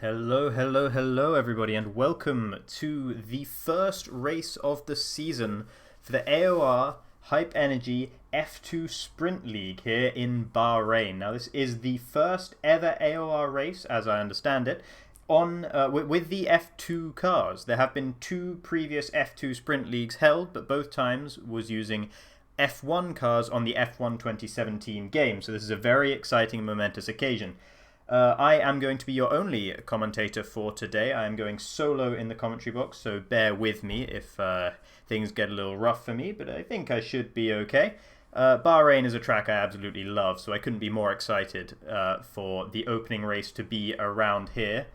Hello everybody, and welcome to the first race of the season for the AOR Hype Energy F2 Sprint League here in Bahrain. Now this is the first ever AOR race, as I understand it, on with the F2 cars. There have been two previous F2 Sprint Leagues held, but both times was using F1 cars on the F1 2017 game, so this is a very exciting and momentous occasion. I am going to be your only commentator for today. I am going solo in the commentary box, so bear with me if things get a little rough for me, but I think I should be okay. Bahrain is a track I absolutely love, so I couldn't be more excited for the opening race to be around here.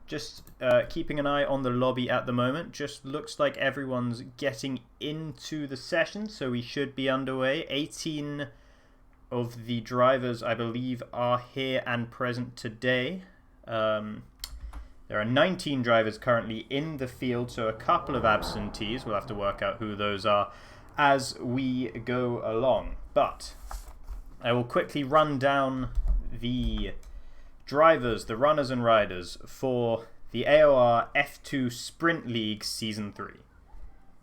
Just keeping an eye on the lobby at the moment. Just looks like everyone's getting into the session, so we should be underway. 18 of the drivers, I believe, are here and present today. There are 19 drivers currently in the field, so a couple of absentees. We'll have to work out who those are as we go along. But I will quickly run down the drivers, the runners and riders for the AOR F2 Sprint League Season 3.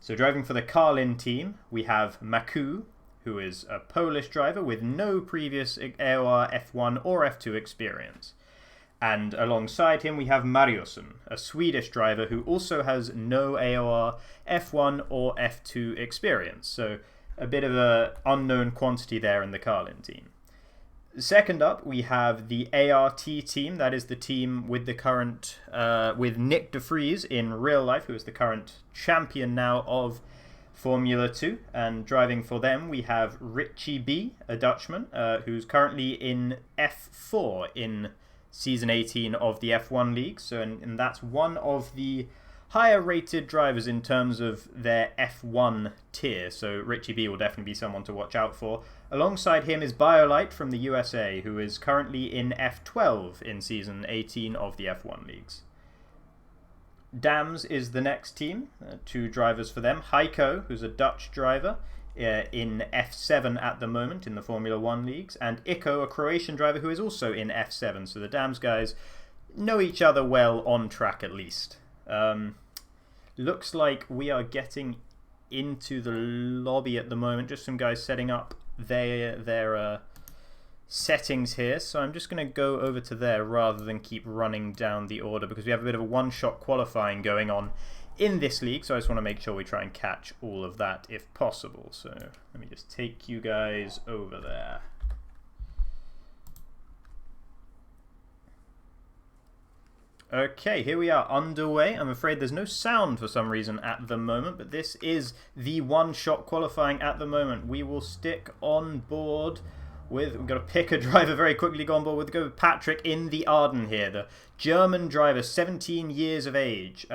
So driving for the Carlin team, we have Maku, who is a Polish driver with no previous AOR F1 or F2 experience. And alongside him we have Mariusson, a Swedish driver who also has no AOR F1 or F2 experience. So a bit of an unknown quantity there in the Carlin team. Second up we have the ART team, that is the team with the current, with Nick de Vries in real life, who is the current champion now of Formula 2, and driving for them we have Richie B, a Dutchman, who's currently in F4 in Season 18 of the F1 League, so and that's one of the higher rated drivers in terms of their F1 tier, so Richie B will definitely be someone to watch out for. Alongside him is Biolite from the USA, who is currently in F12 in Season 18 of the F1 Leagues. Dams is the next team, two drivers for them. Heiko, who's a Dutch driver, in F7 at the moment in the Formula 1 leagues, and Iko, a Croatian driver who is also in F7, so the Dams guys know each other well on track at least. Looks like we are getting into the lobby at the moment, just some guys setting up their settings here, so I'm just going to go over to there rather than keep running down the order, because we have a bit of a one-shot qualifying going on in this league, so I just want to make sure we try and catch all of that if possible. So let me just take you guys over there. Okay, here we are underway. I'm afraid there's no sound for some reason at the moment, but this is the one-shot qualifying at the moment. We will stick on board with, we've got to pick a driver very quickly, go on board with, go with Patrick in the Arden here, the German driver, 17 years of age.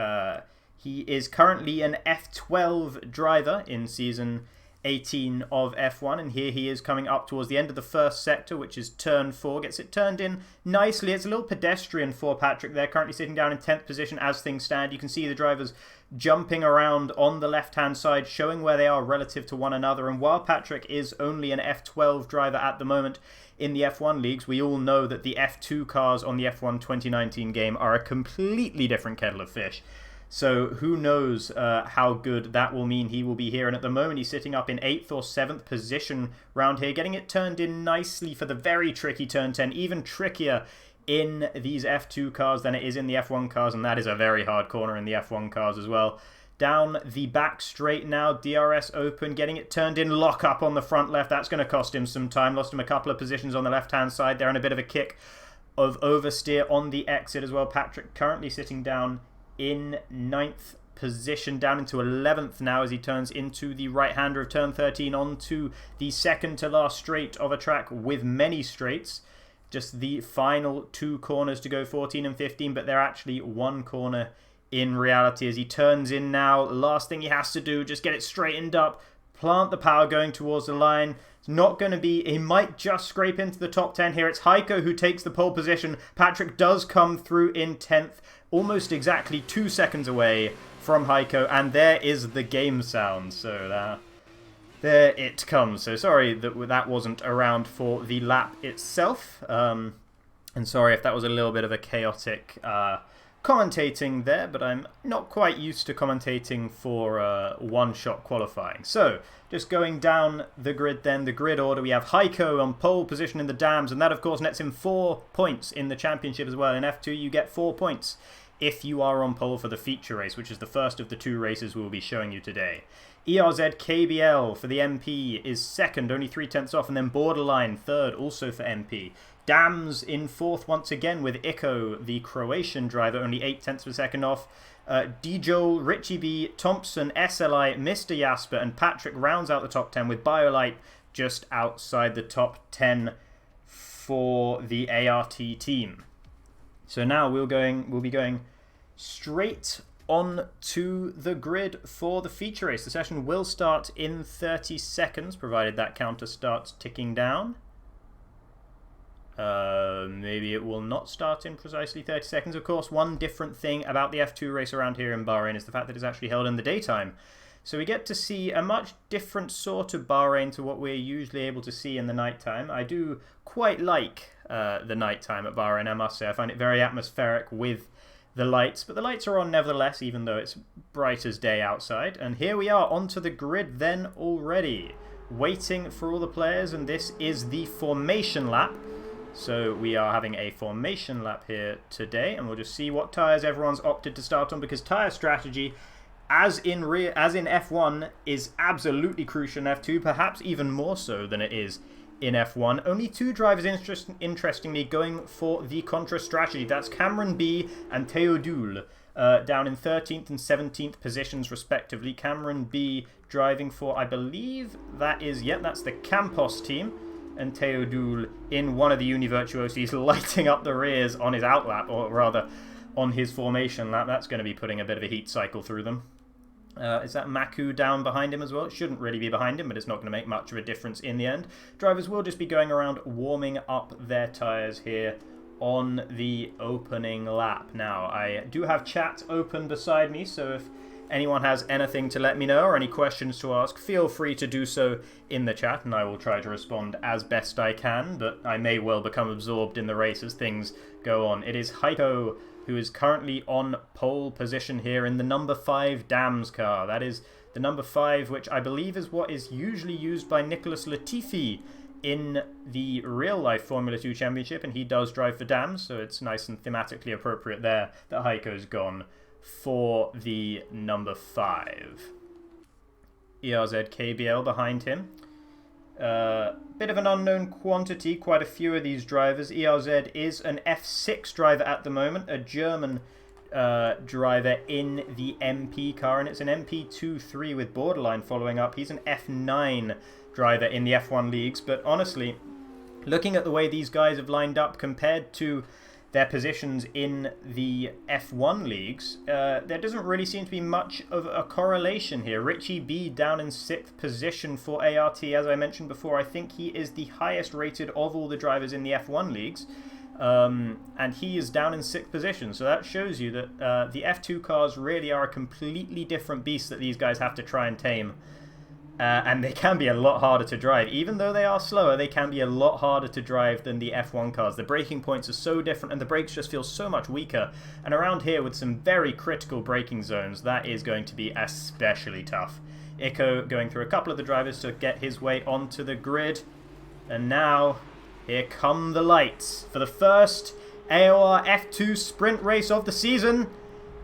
He is currently an F12 driver in Season 18 of F1, and here he is coming up towards the end of the first sector, which is turn 4. Gets it turned in nicely. It's a little pedestrian for Patrick there, currently sitting down in 10th position as things stand. You can see the drivers jumping around on the left-hand side, showing where they are relative to one another. And while Patrick is only an F12 driver at the moment in the F1 leagues, we all know that the F2 cars on the F1 2019 game are a completely different kettle of fish. So who knows how good that will mean he will be here. And at the moment, he's sitting up in 8th or 7th position round here, getting it turned in nicely for the very tricky turn 10, even trickier in these F2 cars than it is in the F1 cars, and that is a very hard corner in the F1 cars as well. Down the back straight now, DRS open, getting it turned in, lock up on the front left. That's going to cost him some time. Lost him a couple of positions on the left-hand side there, and a bit of a kick of oversteer on the exit as well. Patrick currently sitting down in 9th position, down into 11th now as he turns into the right-hander of turn 13 onto the second to last straight of a track with many straights. Just the final 2 corners to go, 14 and 15, but they're actually 1 corner in reality as he turns in now. Last thing he has to do, just get it straightened up, plant the power going towards the line. It's not going to be, he might just scrape into the top 10 here. It's Heiko who takes the pole position. Patrick does come through in 10th, almost exactly 2 seconds away from Heiko, and there is the game sound. So there it comes. So sorry that wasn't around for the lap itself, and sorry if that was a little bit of a chaotic commentating there, but I'm not quite used to commentating for one-shot qualifying. So, just going down the grid then, the grid order, we have Heiko on pole position in the dams, and that of course nets him 4 points in the championship as well. In F2 you get 4 points if you are on pole for the feature race, which is the first of the 2 races we'll be showing you today. ERZ KBL for the MP is second, only 3/10 off, and then Borderline third, also for MP. Dams in 4th once again with Iko, the Croatian driver, only 0.8 of a second off. Dijol, Richie B, Thompson, SLI, Mr. Jasper, and Patrick rounds out the top 10 with Biolite just outside the top 10 for the ART team. So now we'll be going straight on to the grid for the feature race. The session will start in 30 seconds, provided that counter starts ticking down. Maybe it will not start in precisely 30 seconds. Of course, one different thing about the F2 race around here in Bahrain is the fact that it's actually held in the daytime. So we get to see a much different sort of Bahrain to what we're usually able to see in the nighttime. I do quite like the nighttime at Bahrain, I must say. I find it very atmospheric with the lights, but the lights are on nevertheless, even though it's bright as day outside. And here we are onto the grid then already, waiting for all the players, and this is the formation lap. So we are having a formation lap here today, and we'll just see what tyres everyone's opted to start on, because tyre strategy, as in F1, is absolutely crucial in F2, perhaps even more so than it is in F1. Only 2 drivers, interestingly, going for the contra strategy. That's Cameron B and Theodule, down in 13th and 17th positions respectively. Cameron B driving for, I believe that's the Campos team, and Theodule in one of the Univirtuosis, lighting up the rears on his outlap, or rather on his formation lap. That's going to be putting a bit of a heat cycle through them. Is that Maku down behind him as well? It shouldn't really be behind him, but it's not going to make much of a difference in the end. Drivers will just be going around warming up their tyres here on the opening lap. Now, I do have chat open beside me, so if anyone has anything to let me know or any questions to ask, feel free to do so in the chat, and I will try to respond as best I can, but I may well become absorbed in the race as things go on. It is Heiko who is currently on pole position here in the number 5 Dams car. That is the number 5, which I believe is what is usually used by Nicholas Latifi in the real-life Formula 2 Championship, and he does drive for Dams, so it's nice and thematically appropriate there that Heiko's gone for the number 5. ERZ KBL behind him. Bit of an unknown quantity, quite a few of these drivers. ERZ is an F6 driver at the moment, a German driver in the MP car, and it's an MP23 with Borderline following up. He's an F9 driver in the F1 leagues, but honestly, looking at the way these guys have lined up compared to their positions in the F1 leagues, there doesn't really seem to be much of a correlation here. Richie B down in 6th position for ART, as I mentioned before. I think he is the highest rated of all the drivers in the F1 leagues, and he is down in 6th position. So that shows you that the F2 cars really are a completely different beast that these guys have to try and tame. And they can be a lot harder to drive. Even though they are slower, they can be a lot harder to drive than the F1 cars. The braking points are so different, and the brakes just feel so much weaker. And around here, with some very critical braking zones, that is going to be especially tough. Iko going through a couple of the drivers to get his way onto the grid. And now, here come the lights for the first AOR F2 sprint race of the season.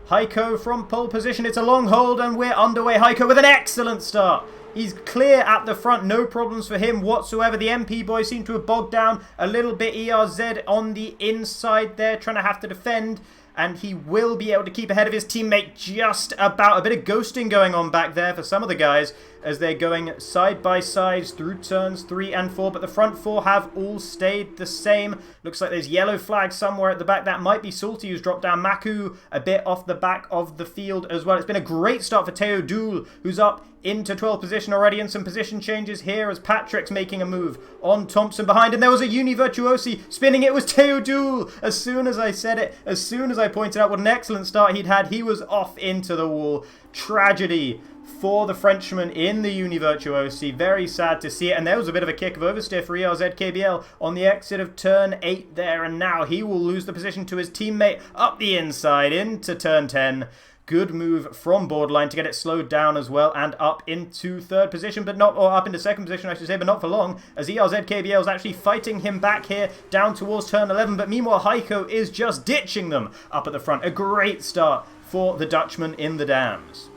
Heiko from pole position. It's a long hold, and we're underway. Heiko with an excellent start. He's clear at the front, no problems for him whatsoever. The MP boys seem to have bogged down a little bit. ERZ on the inside there, trying to have to defend. And he will be able to keep ahead of his teammate just about. A bit of ghosting going on back there for some of the guys as they're going side by sides through turns 3 and 4. But the front 4 have all stayed the same. Looks like there's yellow flag somewhere at the back. That might be Salty who's dropped down. Maku a bit off the back of the field as well. It's been a great start for Teo Dool, who's up into 12th position already, and some position changes here as Patrick's making a move on Thompson behind, and there was a Uni Virtuosi spinning. It was Teo Dool. As soon as I said it, as soon as I pointed out what an excellent start he'd had, he was off into the wall. Tragedy for the Frenchman in the Uni Virtuosi. Very sad to see it, and there was a bit of a kick of oversteer for ERZ KBL on the exit of turn 8 there, and now he will lose the position to his teammate up the inside into turn 10. Good move from Borderline to get it slowed down as well and up into 3rd position, but not, or up into 2nd position I should say, but not for long, as ERZ KBL is actually fighting him back here down towards turn 11, but meanwhile Heiko is just ditching them up at the front. A great start for the Dutchman in the dams.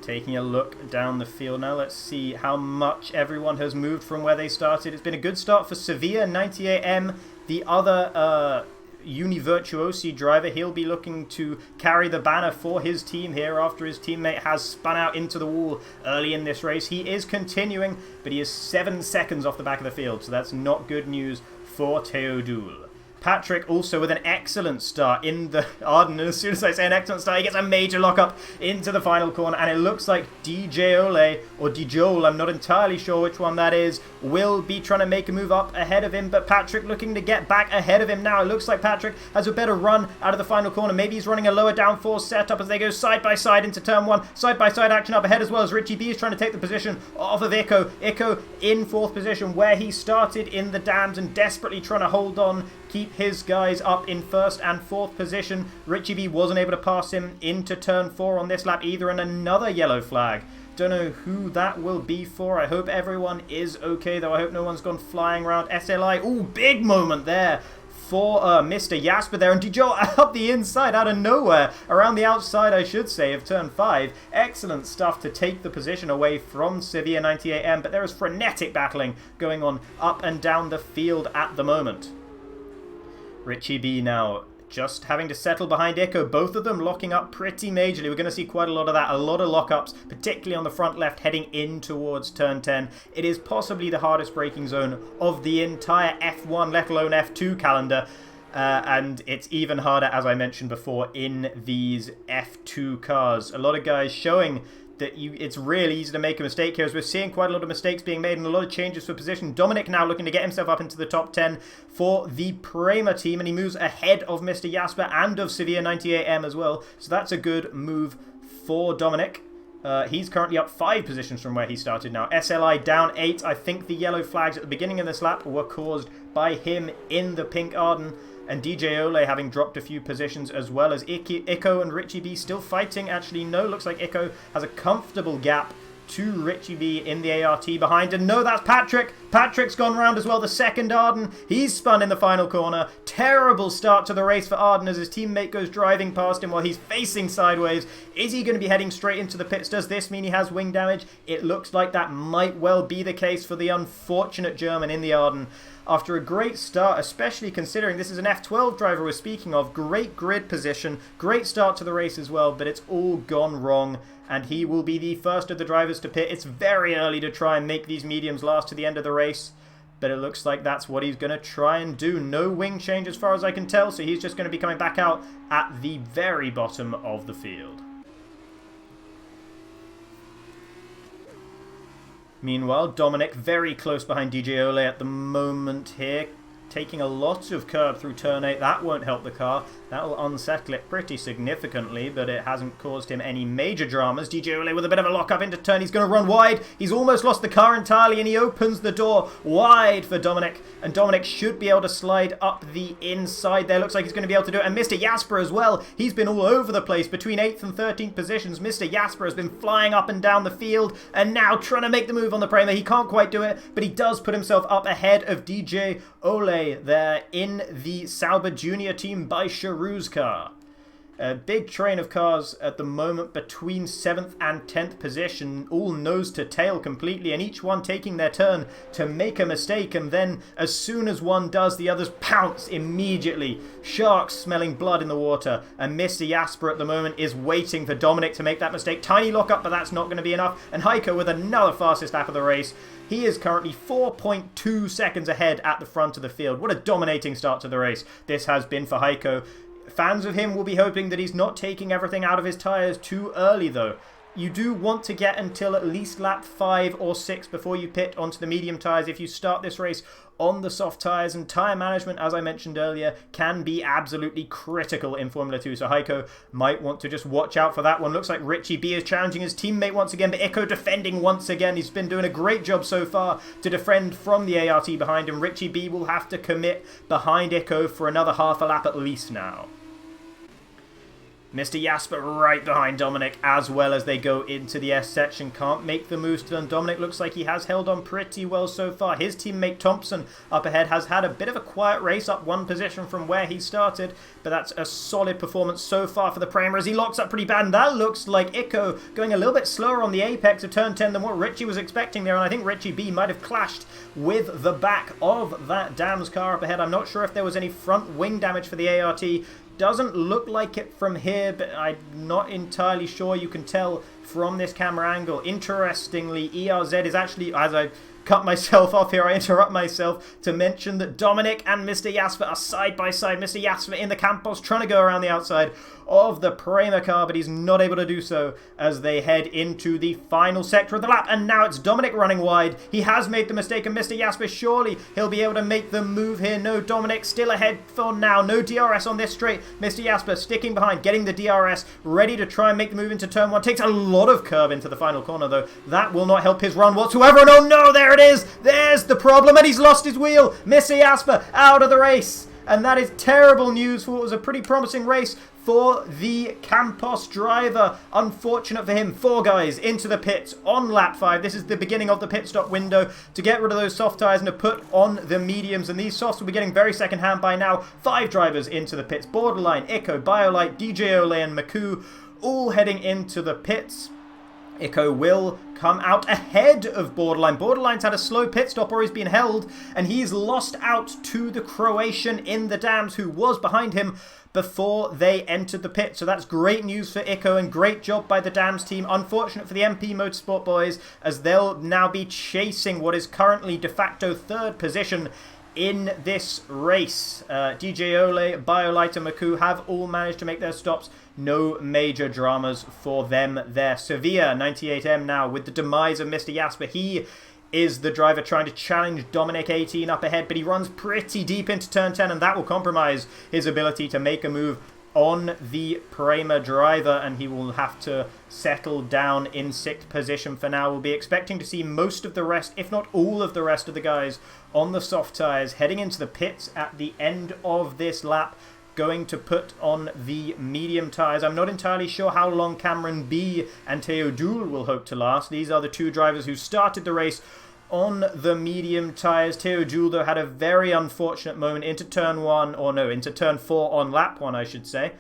Taking a look down the field now, let's see how much everyone has moved from where they started. It's been a good start for Sevilla 98M, the other Uni Virtuosi driver. He'll be looking to carry the banner for his team here after his teammate has spun out into the wall early in this race. He is continuing, but he is 7 seconds off the back of the field, so that's not good news for Teo Dool. Patrick also with an excellent start in the Arden, and as soon as I say an excellent start, he gets a major lockup into the final corner, and it looks like DJ Ole, or Dijol, I'm not entirely sure which one that is, will be trying to make a move up ahead of him, but Patrick looking to get back ahead of him now. It looks like Patrick has a better run out of the final corner. Maybe he's running a lower downforce setup as they go side by side into turn 1. Side by side action up ahead as well as Richie B is trying to take the position off of Iko. Iko in 4th position where he started in the dams and desperately trying to hold on, keep his guys up in 1st and 4th position. Richie B wasn't able to pass him into turn 4 on this lap either, and another yellow flag. Don't know who that will be for. I hope everyone is okay, though. I hope no one's gone flying around. SLI, ooh, big moment there for Mr. Jasper there, and Dijol up the inside out of nowhere, around the outside I should say, of turn 5. Excellent stuff to take the position away from Sevilla 98M, but there is frenetic battling going on up and down the field at the moment. Richie B now just having to settle behind Iko, both of them locking up pretty majorly. We're going to see quite a lot of that, a lot of lockups, particularly on the front left heading in towards turn 10. It is possibly the hardest braking zone of the entire F1, let alone F2 calendar. And it's even harder, as I mentioned before, in these F2 cars. A lot of guys showing that it's really easy to make a mistake here, as we're seeing quite a lot of mistakes being made and a lot of changes for position. Dominic now looking to get himself up into the top 10 for the Prema team, and he moves ahead of Mr. Jasper and of Sevilla 98M as well, so that's a good move for Dominic. He's currently up 5 positions from where he started now. SLI down 8. I think the yellow flags at the beginning of this lap were caused by him in the pink Arden, and DJ Ole having dropped a few positions, as well as Iko and Richie B still fighting. Actually, no, looks like Iko has a comfortable gap to Richie B in the ART behind. And no, that's Patrick. Patrick's gone round as well, the second Arden. He's spun in the final corner. Terrible start to the race for Arden as his teammate goes driving past him while he's facing sideways. Is he going to be heading straight into the pits? Does this mean he has wing damage? It looks like that might well be the case for the unfortunate German in the Arden. After a great start, especially considering this is an F12 driver we're speaking of, great grid position, great start to the race as well, but it's all gone wrong, and he will be the first of the drivers to pit. It's very early to try and make these mediums last to the end of the race, but it looks like that's what he's going to try and do. No wing change as far as I can tell, so he's just going to be coming back out at the very bottom of the field. Meanwhile, Dominic very close behind DJ Ole at the moment here, taking a lot of curb through turn 8. That won't help the car. That will unsettle it pretty significantly, but it hasn't caused him any major dramas. DJ Ole with a bit of a lock-up into turn. He's going to run wide. He's almost lost the car entirely, and he opens the door wide for Dominic. And Dominic should be able to slide up the inside there. Looks like he's going to be able to do it. And Mr. Jasper as well. He's been all over the place between 8th and 13th positions. Mr. Jasper has been flying up and down the field, and now trying to make the move on the Prema. He can't quite do it, but he does put himself up ahead of DJ Ole there in the Sauber Junior team by Charoux's car. A big train of cars at the moment between 7th and 10th position, all nose to tail completely, and each one taking their turn to make a mistake, and then as soon as one does, the others pounce immediately. Sharks smelling blood in the water, and Mr. Jasper at the moment is waiting for Dominic to make that mistake. Tiny lock-up, but that's not going to be enough, and Heiko with another fastest lap of the race. He is currently 4.2 seconds ahead at the front of the field. What a dominating start to the race this has been for Heiko. Fans of him will be hoping that he's not taking everything out of his tyres too early, though. You do want to get until at least lap 5 or 6 before you pit onto the medium tyres if you start this race on the soft tyres, and tyre management, as I mentioned earlier, can be absolutely critical in Formula 2, so Heiko might want to just watch out for that one. Looks like Richie B is challenging his teammate once again, but Iko defending once again. He's been doing a great job so far to defend from the ART behind him. Richie B will have to commit behind Iko for another half a lap at least now. Mr. Jasper right behind Dominic as well as they go into the S section. Can't make the moves to them. Dominic looks like he has held on pretty well so far. His teammate Thompson up ahead has had a bit of a quiet race, up one position from where he started, but that's a solid performance so far for the Prema as he locks up pretty bad. And that looks like Iko going a little bit slower on the apex of turn 10 than what Richie was expecting there, and I think Richie B might have clashed with the back of that Dam's car up ahead. I'm not sure if there was any front wing damage for the ART. Doesn't look like it from here, but I'm not entirely sure. You can tell from this camera angle. Interestingly, ERZ is actually, as I cut myself off here, I interrupt myself to mention that Dominic and Mr. Jasper are side by side. Mr. Jasper in the Campos trying to go around the outside of the Prema car, but he's not able to do so as they head into the final sector of the lap. And now it's Dominic running wide. He has made the mistake, and Mr. Jasper, surely he'll be able to make the move here. No, Dominic still ahead for now. No DRS on this straight. Mr. Jasper sticking behind, getting the DRS, ready to try and make the move into turn 1. Takes a lot of curb into the final corner, though. That will not help his run whatsoever. And oh no, there it is. There's the problem, and he's lost his wheel. Mr. Jasper out of the race. And that is terrible news for what was a pretty promising race for the Campos driver. Unfortunate for him. 4 guys into the pits on lap 5. This is the beginning of the pit stop window to get rid of those soft tyres and to put on the mediums. And these softs will be getting very second hand by now. 5 drivers into the pits. Borderline, Iko, Biolite, DJ Ole and Maku all heading into the pits. Iko will come out ahead of Borderline. Borderline's had a slow pit stop or he's been held, and he's lost out to the Croatian in the Dams who was behind him before they entered the pit. So that's great news for Iko and great job by the Dams team. Unfortunate for the MP Motorsport boys as they'll now be chasing what is currently de facto 3rd position in this race. DJ Ole, Biolite and Maku have all managed to make their stops. No major dramas for them there. Sevilla 98M now with the demise of Mr. Jasper. He is the driver trying to challenge Dominic 18 up ahead, but he runs pretty deep into turn 10 and that will compromise his ability to make a move on the Prema driver, and he will have to settle down in 6th position for now. We'll be expecting to see most of the rest, if not all of the rest of the guys on the soft tyres heading into the pits at the end of this lap, going to put on the medium tyres. I'm not entirely sure how long Cameron B and Theodule will hope to last. These are the 2 drivers who started the race on the medium tyres. Theodule, though, had a very unfortunate moment into turn 1, or no, into turn 4 on lap 1, I should say.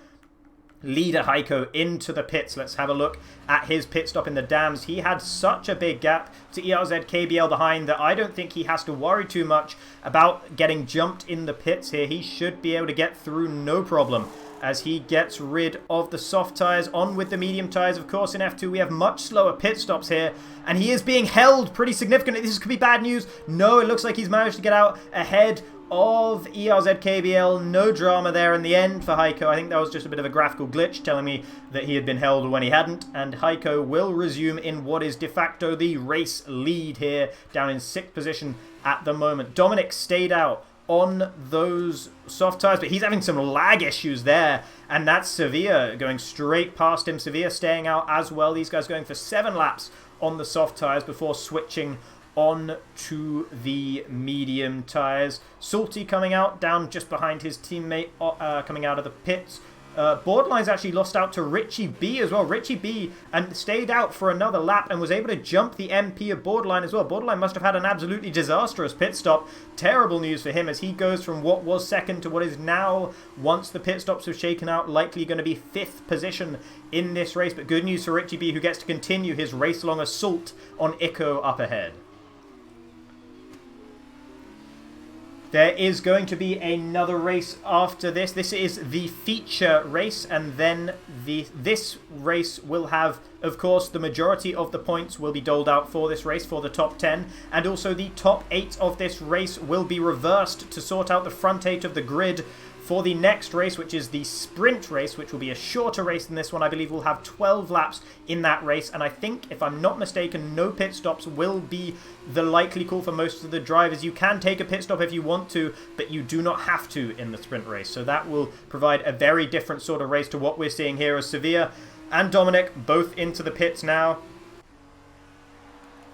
Leader Heiko into the pits. Let's have a look at his pit stop in the Dams. He had such a big gap to ERZ KBL behind that I don't think he has to worry too much about getting jumped in the pits here. He should be able to get through no problem. as he gets rid of the soft tyres. On with the medium tyres, of course. In F2 we have much slower pit stops here, and he is being held pretty significantly. This could be bad news. No, it looks like he's managed to get out ahead of ERZKBL. No drama there in the end for Heiko. I think that was just a bit of a graphical glitch telling me that he had been held when he hadn't, and Heiko will resume in what is de facto the race lead here, down in 6th position at the moment. Dominic stayed out on those soft tyres, but he's having some lag issues there, and that's Sevilla going straight past him. Sevilla staying out as well. These guys going for 7 laps on the soft tyres before switching on to the medium tyres. Salty coming out, down just behind his teammate coming out of the pits. Borderline's actually lost out to Richie B as well. Richie B and stayed out for another lap and was able to jump the MP of Borderline as well. Borderline must have had an absolutely disastrous pit stop. Terrible news for him as he goes from what was 2nd to what is now, once the pit stops have shaken out, likely going to be 5th position in this race. But good news for Richie B, who gets to continue his race-long assault on Ico up ahead. There is going to be another race after this. This is the feature race, and then this race will have, of course, the majority of the points will be doled out for this race, for the top 10, and also the top 8 of this race will be reversed to sort out the front 8 of the grid for the next race, which is the sprint race, which will be a shorter race than this one. I believe we'll have 12 laps in that race, and I think, if I'm not mistaken, no pit stops will be the likely call for most of the drivers. You can take a pit stop if you want to, but you do not have to in the sprint race, so that will provide a very different sort of race to what we're seeing here, as Sevilla and Dominic both into the pits now.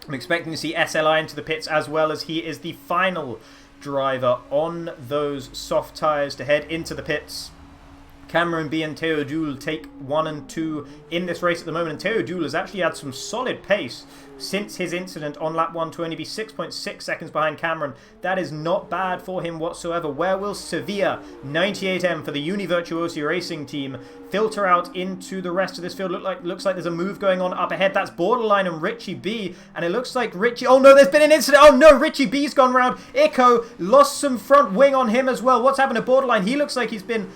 I'm expecting to see SLI into the pits as well, as he is the final driver on those soft tyres to head into the pits. Cameron B and Theodule take 1 and 2 in this race at the moment, and Theodule has actually had some solid pace since his incident on lap 1 to only be 6.6 seconds behind Cameron. That is not bad for him whatsoever. Where will Sevilla 98M for the Univirtuosi Racing team filter out into the rest of this field? Looks like there's a move going on up ahead. That's Borderline and Richie B, and it looks like Richie... Oh no, there's been an incident. Oh no, Richie B's gone round. Ico lost some front wing on him as well. What's happened to Borderline? He looks like he's been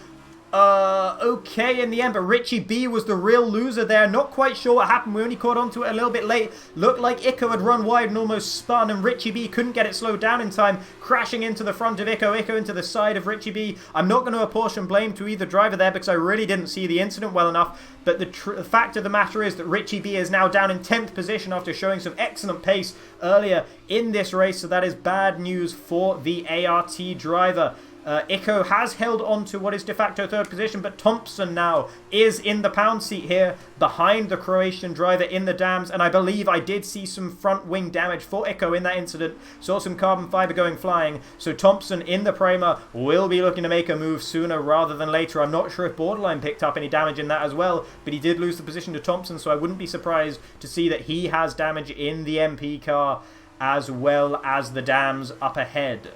okay in the end, but Richie B was the real loser there. Not quite sure what happened. We only caught on to it a little bit late. Looked like Ico had run wide and almost spun, and Richie B couldn't get it slowed down in time, crashing into the front of Ico. Ico into the side of Richie B. I'm not going to apportion blame to either driver there because I really didn't see the incident well enough, but the fact of the matter is that Richie B is now down in 10th position after showing some excellent pace earlier in this race, so that is bad news for the ART driver. Ico has held on to what is de facto 3rd position, but Thompson now is in the pound seat here behind the Croatian driver in the dams, and I believe I did see some front wing damage for Ico in that incident. Saw some carbon fiber going flying, so Thompson in the Prema will be looking to make a move sooner rather than later. I'm not sure if Borderline picked up any damage in that as well, but he did lose the position to Thompson, so I wouldn't be surprised to see that he has damage in the MP car as well as the dams up ahead.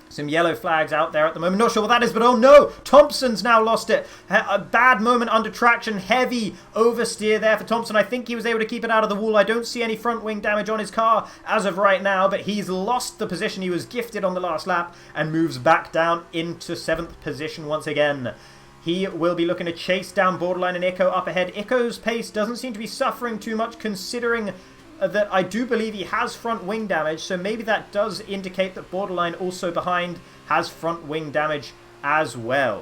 Some yellow flags out there at the moment. Not sure what that is, but oh no! Thompson's now lost it. A bad moment under traction. Heavy oversteer there for Thompson. I think he was able to keep it out of the wall. I don't see any front wing damage on his car as of right now, but he's lost the position he was gifted on the last lap and moves back down into 7th position once again. He will be looking to chase down Borderline and Ico up ahead. Ico's pace doesn't seem to be suffering too much, considering that I do believe he has front wing damage, so maybe that does indicate that Borderline, also behind, has front wing damage as well.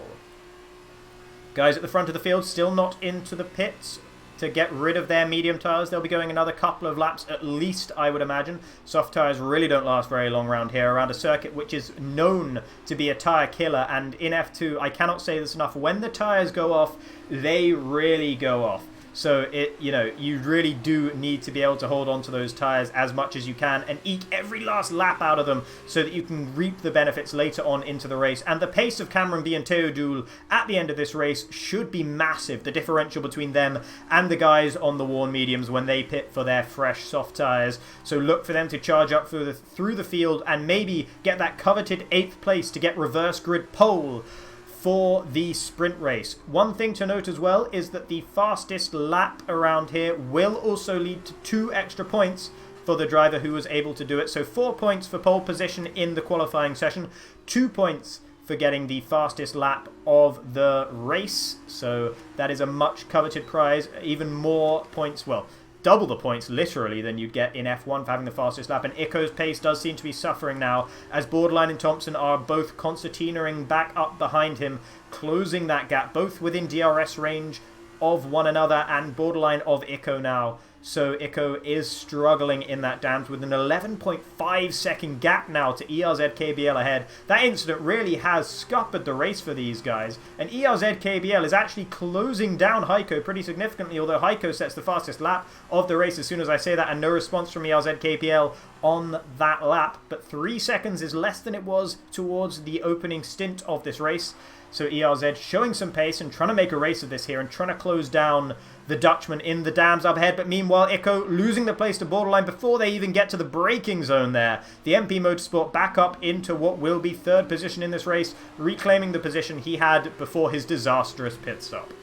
Guys at the front of the field still not into the pits to get rid of their medium tyres. They'll be going another couple of laps at least, I would imagine. Soft tyres really don't last very long around here, around a circuit which is known to be a tyre killer, and in F2, I cannot say this enough, when the tyres go off, they really go off. So, you really do need to be able to hold on to those tyres as much as you can and eke every last lap out of them so that you can reap the benefits later on into the race. And the pace of Cameron B and Theodule at the end of this race should be massive, the differential between them and the guys on the worn mediums when they pit for their fresh soft tyres. So look for them to charge up through the field and maybe get that coveted 8th place to get reverse grid pole for the sprint race. One thing to note as well is that the fastest lap around here will also lead to 2 extra points for the driver who was able to do it. So 4 points for pole position in the qualifying session, 2 points for getting the fastest lap of the race. So that is a much coveted prize. Even more points, well, double the points literally than you'd get in F1 for having the fastest lap. And Iko's pace does seem to be suffering now, as Borderline and Thompson are both concertinaing back up behind him, closing that gap, both within DRS range of one another, and Borderline of Iko now. So Iko is struggling in that dams with an 11.5 second gap now to ERZ KBL ahead. That incident really has scuppered the race for these guys. And ERZ KBL is actually closing down Heiko pretty significantly, although Heiko sets the fastest lap of the race as soon as I say that, and no response from ERZ KBL on that lap. But 3 seconds is less than it was towards the opening stint of this race. So ERZ showing some pace and trying to make a race of this here and trying to close down the Dutchman in the dams up ahead. But meanwhile, Iko losing the place to Borderline before they even get to the braking zone there. The MP Motorsport back up into what will be third position in this race, reclaiming the position he had before his disastrous pit stop.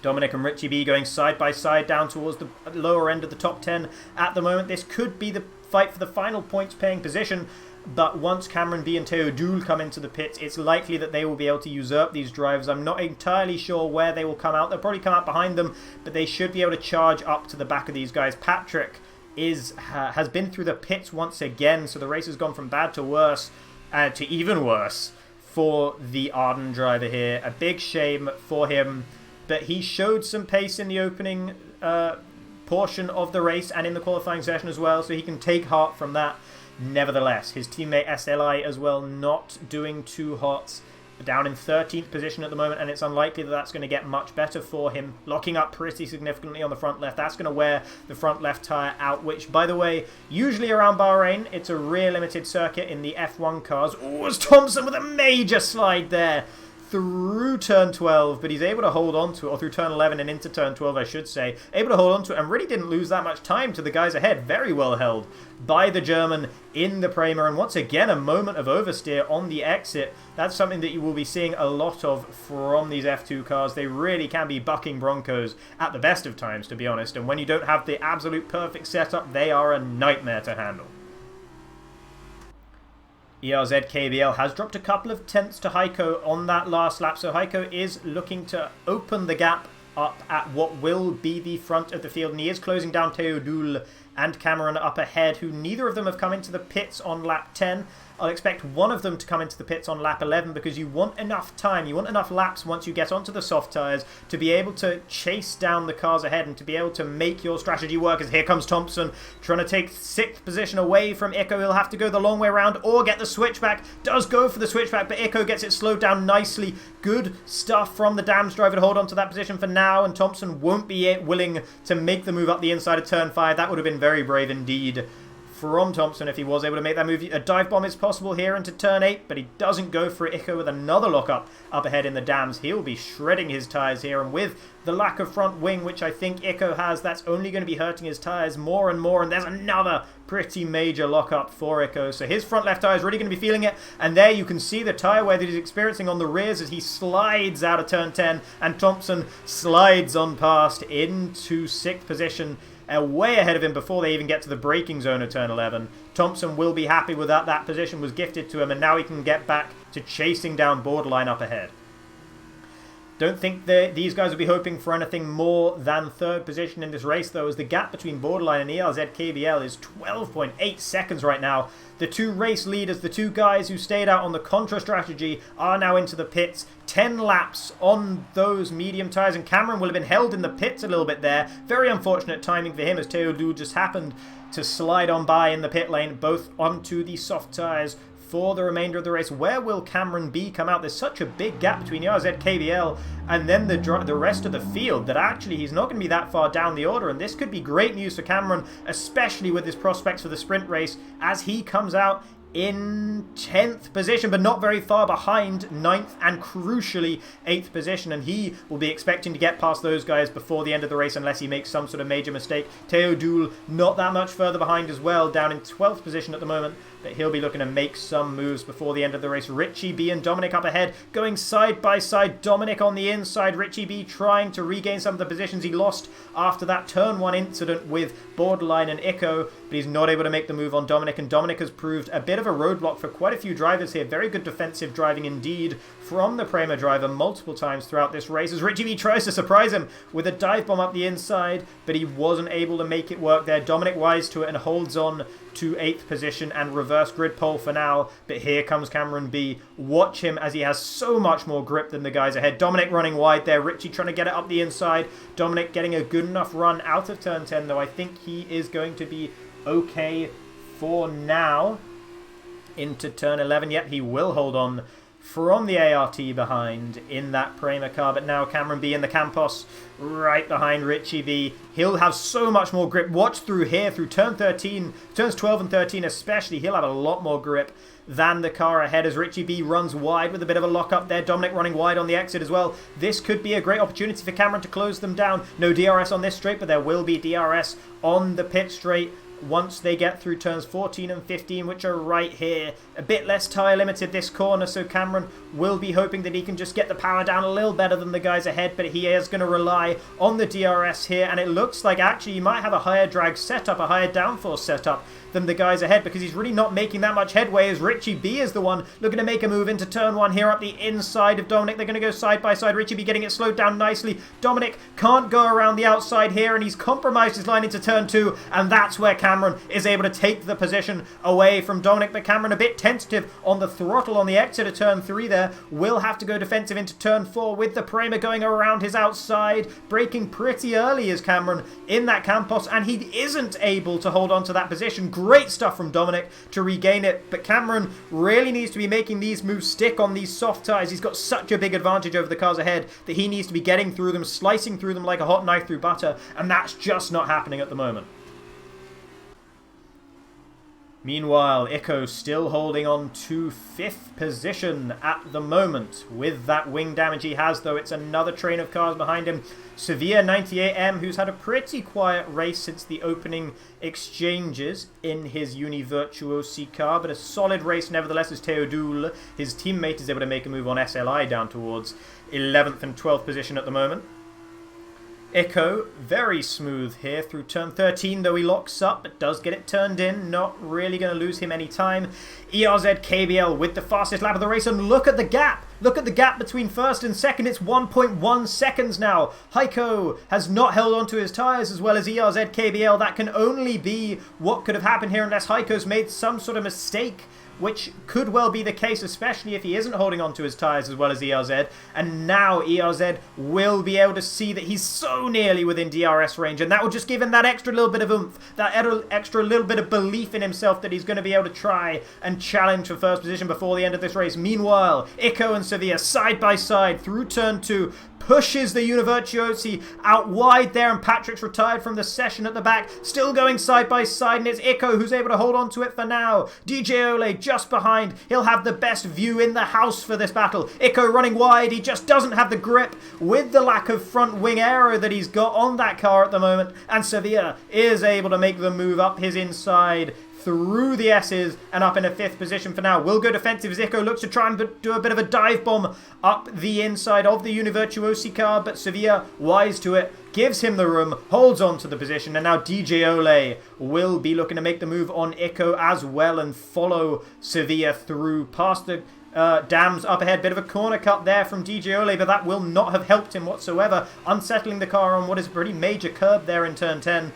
Dominic and Richie B going side by side down towards the lower end of the top 10 at the moment. This could be the fight for the final points paying position. But once Cameron B and Theo Dool come into the pits, it's likely that they will be able to usurp these drivers. I'm not entirely sure where they will come out. They'll probably come out behind them, but they should be able to charge up to the back of these guys. Patrick has been through the pits once again, so the race has gone from bad to worse, to even worse for the Arden driver here. A big shame for him, but he showed some pace in the opening portion of the race and in the qualifying session as well, so he can take heart from that. Nevertheless, his teammate SLI as well not doing too hot, down in 13th position at the moment, and it's unlikely that that's going to get much better for him, locking up pretty significantly on the front left. That's going to wear the front left tyre out, which, by the way, usually around Bahrain, it's a rear limited circuit in the F1 cars. Oh, it's Thompson with a major slide there through turn 12, but he's able to hold on to it, or through turn 11 and into turn 12, I should say. Able to hold on to it and really didn't lose that much time to the guys ahead. Very well held by the German in the Prema, and once again a moment of oversteer on the exit. That's something that you will be seeing a lot of from these F2 cars. They really can be bucking Broncos at the best of times, to be honest, and when you don't have the absolute perfect setup, they are a nightmare to handle. ERZ KBL has dropped a couple of tenths to Heiko on that last lap, so Heiko is looking to open the gap up at what will be the front of the field, and he is closing down Theodul and Cameron up ahead, who neither of them have come into the pits on lap 10. I'll expect one of them to come into the pits on lap 11, because you want enough time, you want enough laps once you get onto the soft tyres to be able to chase down the cars ahead and to be able to make your strategy work. As here comes Thompson trying to take 6th position away from Iko. He'll have to go the long way around or get the switchback. Does go for the switchback, but Iko gets it slowed down nicely. Good stuff from the Dams driver to hold on to that position for now, and Thompson won't be willing to make the move up the inside of turn 5. That would have been very brave indeed from Thompson if he was able to make that move. A dive bomb is possible here into turn 8, but he doesn't go for it. Iko with another lockup up ahead in the Dams. He'll be shredding his tyres here, and with the lack of front wing, which I think Iko has, that's only going to be hurting his tyres more and more, and there's another pretty major lockup for Iko. So his front left tyre is really going to be feeling it, and there you can see the tyre wear that he's experiencing on the rears as he slides out of turn 10, and Thompson slides on past into 6th position, way ahead of him before they even get to the braking zone of turn 11. Thompson will be happy with that. That position was gifted to him, and now he can get back to chasing down Borderline up ahead. Don't think that these guys will be hoping for anything more than 3rd position in this race, though, as the gap between Borderline and ERZ KBL is 12.8 seconds right now. The two race leaders, the two guys who stayed out on the Contra strategy, are now into the pits. 10 laps on those medium tyres, and Cameron will have been held in the pits a little bit there. Very unfortunate timing for him, as Theodul just happened to slide on by in the pit lane, both onto the soft tyres for the remainder of the race. Where will Cameron B come out? There's such a big gap between ERZ KBL and then the rest of the field that actually he's not going to be that far down the order, and this could be great news for Cameron, especially with his prospects for the sprint race, as he comes out in 10th position, but not very far behind 9th and crucially 8th position, and he will be expecting to get past those guys before the end of the race unless he makes some sort of major mistake. Theodul not that much further behind as well, down in 12th position at the moment, but he'll be looking to make some moves before the end of the race. Richie B and Dominic up ahead, going side by side. Dominic on the inside, Richie B trying to regain some of the positions he lost after that turn 1 incident with Borderline and Iko, but he's not able to make the move on Dominic, and Dominic has proved a bit of of a roadblock for quite a few drivers here. Very good defensive driving indeed from the Prema driver multiple times throughout this race as Richie V tries to surprise him with a dive bomb up the inside, but he wasn't able to make it work there. Dominic wise to it and holds on to 8th position and reverse grid pole for now, but here comes Cameron B. Watch him as he has so much more grip than the guys ahead. Dominic running wide there, Richie trying to get it up the inside. Dominic getting a good enough run out of turn 10, though I think he is going to be okay for now. Into turn 11, yep, he will hold on from the ART behind in that Prema car, but now Cameron B in the Campos right behind Richie V. He'll have so much more grip. Watch through here, through turn 13, turns 12 and 13 especially, he'll have a lot more grip than the car ahead as Richie V runs wide with a bit of a lock up there. Dominic running wide on the exit as well. This could be a great opportunity for Cameron to close them down. No DRS on this straight, but there will be DRS on the pit straight once they get through turns 14 and 15, which are right here. A bit less tyre limited this corner, so Cameron will be hoping that he can just get the power down a little better than the guys ahead, but he is going to rely on the DRS here, and it looks like actually he might have a higher drag setup, a higher downforce setup than the guys ahead, because he's really not making that much headway as Richie B is the one looking to make a move into turn 1 here up the inside of Dominic. They're going to go side by side. Richie B getting it slowed down nicely. Dominic can't go around the outside here, and he's compromised his line into turn 2, and that's where Cameron is able to take the position away from Dominic. But Cameron a bit tentative on the throttle on the exit of turn 3 there. Will have to go defensive into turn 4 with the Prema going around his outside. Braking pretty early is Cameron in that Campos, and he isn't able to hold on to that position. Great stuff from Dominic to regain it, but Cameron really needs to be making these moves stick on these soft tyres. He's got such a big advantage over the cars ahead that he needs to be getting through them, slicing through them like a hot knife through butter, and that's just not happening at the moment. Meanwhile, Ico still holding on to 5th position at the moment with that wing damage he has, though it's another train of cars behind him. Sevilla 98M, who's had a pretty quiet race since the opening exchanges in his Uni Virtuosi car, but a solid race nevertheless as Theodule, his teammate, is able to make a move on SLI down towards 11th and 12th position at the moment. Ico, very smooth here through turn 13, though he locks up, but does get it turned in. Not really going to lose him any time. ERZ KBL with the fastest lap of the race, and look at the gap. Look at the gap between first and second. It's 1.1 seconds now. Heiko has not held onto his tyres as well as ERZ KBL. That can only be what could have happened here unless Heiko's made some sort of mistake, which could well be the case, especially if he isn't holding onto his tyres as well as ERZ. And now ERZ will be able to see that he's so nearly within DRS range, and that will just give him that extra little bit of oomph, that extra little bit of belief in himself that he's going to be able to try and challenge for first position before the end of this race. Meanwhile, Ico and Sevilla side by side through turn 2, pushes the Univirtuosi out wide there, and Patrick's retired from the session at the back, still going side by side, and it's Ico who's able to hold on to it for now. DJ Ole just behind. He'll have the best view in the house for this battle. Ico running wide. He just doesn't have the grip with the lack of front wing aero that he's got on that car at the moment, and Sevilla is able to make the move up his inside through the S's and up in a 5th position for now. Will go defensive as Ico looks to try and do a bit of a dive bomb up the inside of the Univirtuosi car, but Sevilla, wise to it, gives him the room, holds on to the position, and now DJ Ole will be looking to make the move on Ico as well and follow Sevilla through past the dams up ahead. Bit of a corner cut there from DJ Ole, but that will not have helped him whatsoever, unsettling the car on what is a pretty major curb there in turn 10.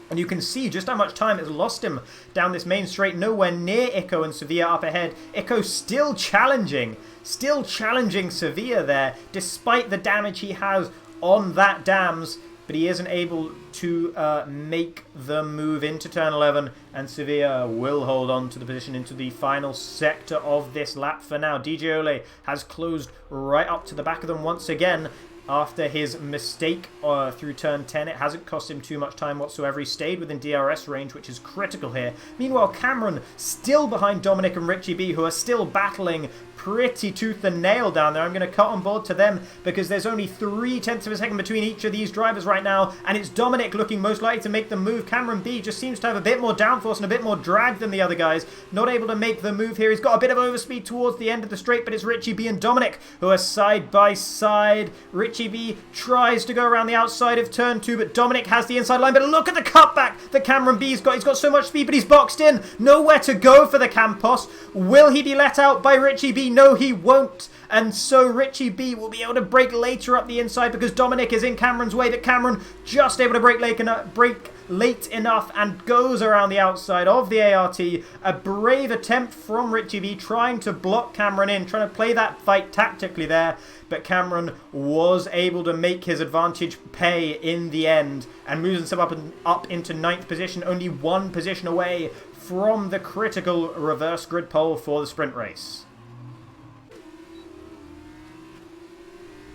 And you can see just how much time it's lost him down this main straight, nowhere near Ico and Sevilla up ahead. Ico still challenging Sevilla there, despite the damage he has on that dams, but he isn't able to make the move into turn 11, and Sevilla will hold on to the position into the final sector of this lap for now. DJ Ole has closed right up to the back of them once again. After his mistake through turn 10, it hasn't cost him too much time whatsoever. He stayed within DRS range, which is critical here. Meanwhile, Cameron still behind Dominic and Richie B, who are still battling pretty tooth and nail down there. I'm going to cut on board to them because there's only 0.3 of a second between each of these drivers right now, and it's Dominic looking most likely to make the move. Cameron B just seems to have a bit more downforce and a bit more drag than the other guys. Not able to make the move here. He's got a bit of overspeed towards the end of the straight, but it's Richie B and Dominic who are side by side. Richie Richie B tries to go around the outside of turn 2, but Dominic has the inside line. But look at the cutback that Cameron B's got. He's got so much speed, but he's boxed in. Nowhere to go for the Campos. Will he be let out by Richie B? No, he won't. And so Richie B will be able to brake later up the inside because Dominic is in Cameron's way, but Cameron just able to brake late enough and goes around the outside of the ART. A brave attempt from Richie B trying to block Cameron in, trying to play that fight tactically there, but Cameron was able to make his advantage pay in the end and moves himself up into 9th position, only 1 position away from the critical reverse grid pole for the sprint race.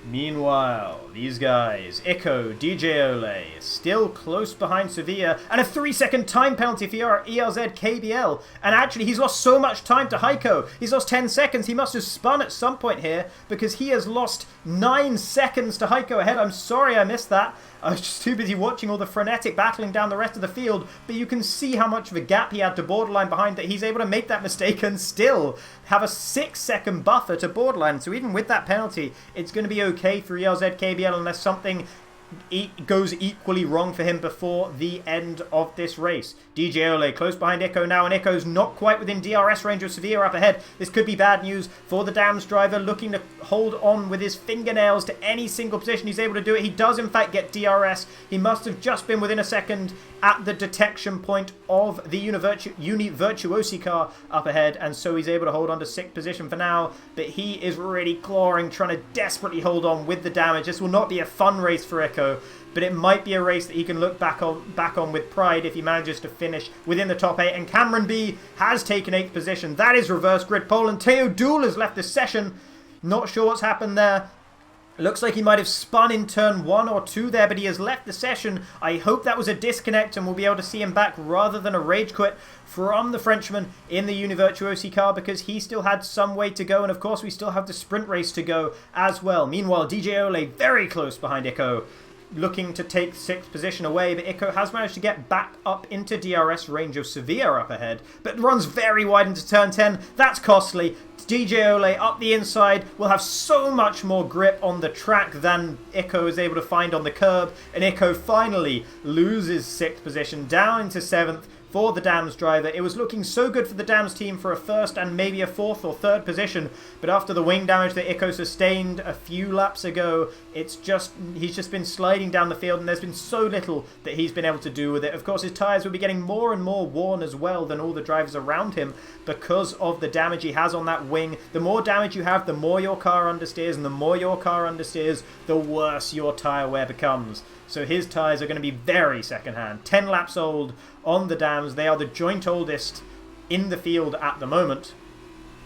Meanwhile, these guys, Ico, DJ Ole, still close behind Sevilla, and a 3-second time penalty for ERZ KBL. And actually, he's lost so much time to Heiko. He's lost 10 seconds. He must have spun at some point here because he has lost 9 seconds to Heiko ahead. I'm sorry I missed that. I was just too busy watching all the frenetic battling down the rest of the field, but you can see how much of a gap he had to Borderline behind that he's able to make that mistake and still have a 6-second buffer to Borderline. So even with that penalty, it's going to be okay for ELZ KBL unless something goes equally wrong for him before the end of this race. DJ Ole close behind Ico now, and Ico's not quite within DRS range of Sevilla up ahead. This could be bad news for the Dams driver, looking to hold on with his fingernails to any single position. He's able to do it. He does in fact get DRS. He must have just been within a second at the detection point of the Uni Virtuosi car up ahead, and so he's able to hold on to 6th position for now, but he is really clawing, trying to desperately hold on with the damage. This will not be a fun race for Ico, but it might be a race that he can look back on with pride if he manages to finish within the top 8. And Cameron B has taken 8th position. That is reverse grid pole, and Teo Dool has left the session. Not sure what's happened there. Looks like he might have spun in turn 1 or 2 there, but he has left the session. I hope that was a disconnect and we'll be able to see him back rather than a rage quit from the Frenchman in the Uni Virtuosi car, because he still had some way to go, and of course we still have the sprint race to go as well. Meanwhile, DJ Ole very close behind Ico, looking to take 6th position away, but Ico has managed to get back up into DRS range of Sevilla up ahead, but runs very wide into turn 10. That's costly. DJ Ole up the inside will have so much more grip on the track than Ico is able to find on the curb, and Ico finally loses 6th position down into 7th for the Dams driver. It was looking so good for the Dams team for a 1st and maybe a 4th or 3rd position, but after the wing damage that Ico sustained a few laps ago, he's just been sliding down the field, and there's been so little that he's been able to do with it. Of course, his tyres will be getting more and more worn as well than all the drivers around him because of the damage he has on that wing. The more damage you have, the more your car understeers, and the more your car understeers, the worse your tyre wear becomes. So his tyres are going to be very second-hand. 10 laps old on the Dams. They are the joint oldest in the field at the moment.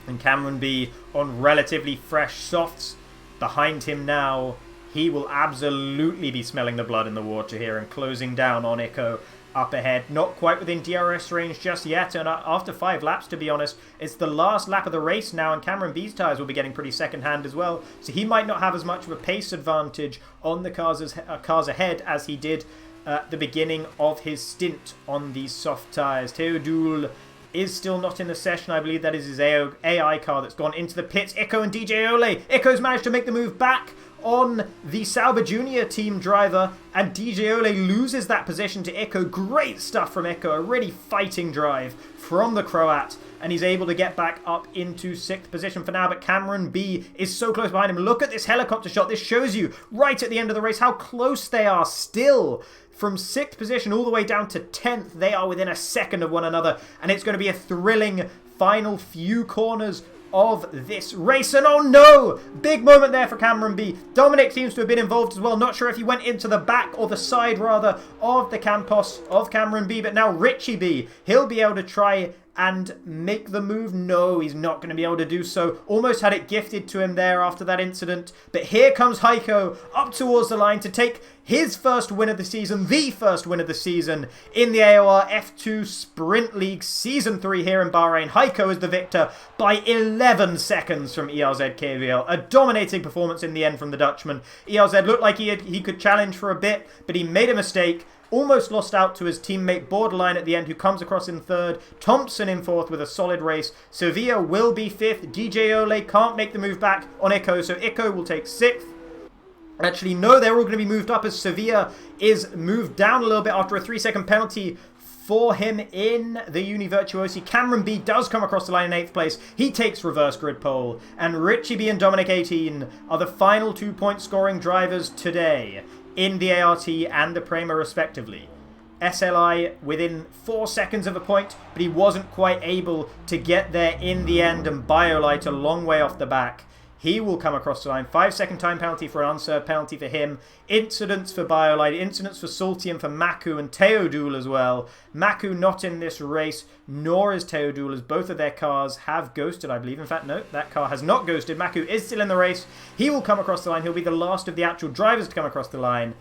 And Cameron B on relatively fresh softs behind him now. He will absolutely be smelling the blood in the water here and closing down on Ico up ahead. Not quite within DRS range just yet, and after 5 laps, to be honest, it's the last lap of the race now, and Cameron B's tyres will be getting pretty second-hand as well, so he might not have as much of a pace advantage on the cars ahead as he did at the beginning of his stint on these soft tyres. Theodul is still not in the session. I believe that is his AI car that's gone into the pits. Ico and DJ Ole. Ico's managed to make the move back on the Sauber Junior team driver, and DJ Ole loses that position to Ico. Great stuff from Ico, a really fighting drive from the Croat, and he's able to get back up into 6th position for now, but Cameron B is so close behind him. Look at this helicopter shot. This shows you right at the end of the race how close they are still. From 6th position all the way down to 10th, they are within a second of one another, and it's going to be a thrilling final few corners of this race. And oh no! Big moment there for Cameron B. Dominic seems to have been involved as well. Not sure if he went into the back or the side, rather, of the Campos of Cameron B. But now Richie B, he'll be able to try and make the move. No, he's not going to be able to do so. Almost had it gifted to him there after that incident. But here comes Heiko up towards the line to take his first win of the season, the first win of the season in the AOR F2 Sprint League Season 3 here in Bahrain. Heiko is the victor by 11 seconds from ELZ KVL. A dominating performance in the end from the Dutchman. ELZ looked like he could challenge for a bit, but he made a mistake. Almost lost out to his teammate Borderline at the end, who comes across in 3rd. Thompson in 4th with a solid race. Sevilla will be 5th. DJ Ole can't make the move back on Ico, so Ico will take 6th. Actually, no, they're all going to be moved up as Sevilla is moved down a little bit after a 3-second penalty for him in the Uni Virtuosi. Cameron B does come across the line in 8th place. He takes reverse grid pole. And Richie B and Dominic 18 are the final 2-point scoring drivers today in the ART and the Prema respectively. SLI within 4 seconds of a point, but he wasn't quite able to get there in the end, and Biolite a long way off the back. He will come across the line. 5-second time penalty for an unserved penalty for him. Incidents for Biolite. Incidents for Salty and for Maku and Teodul as well. Maku not in this race, nor is Teodul, as both of their cars have ghosted, I believe. In fact, no, that car has not ghosted. Maku is still in the race. He will come across the line. He'll be the last of the actual drivers to come across the line.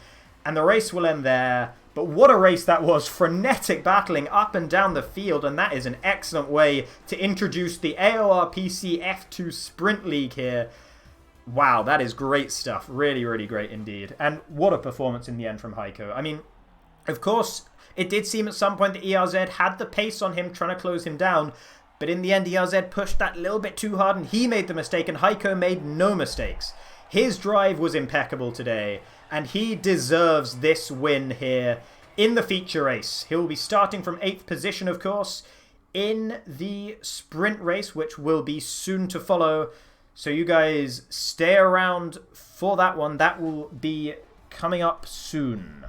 And the race will end there. But what a race that was. Frenetic battling up and down the field. And that is an excellent way to introduce the AOR PC F2 Sprint League here. Wow, that is great stuff. Really, really great indeed. And what a performance in the end from Heiko. I mean, of course, it did seem at some point that ERZ had the pace on him trying to close him down. But in the end, ERZ pushed that little bit too hard and he made the mistake. And Heiko made no mistakes. His drive was impeccable today. And he deserves this win here in the feature race. He'll be starting from 8th position, of course, in the sprint race, which will be soon to follow. So you guys stay around for that one. That will be coming up soon.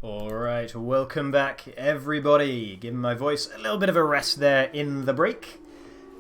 Alright, welcome back everybody. Giving my voice a little bit of a rest there in the break.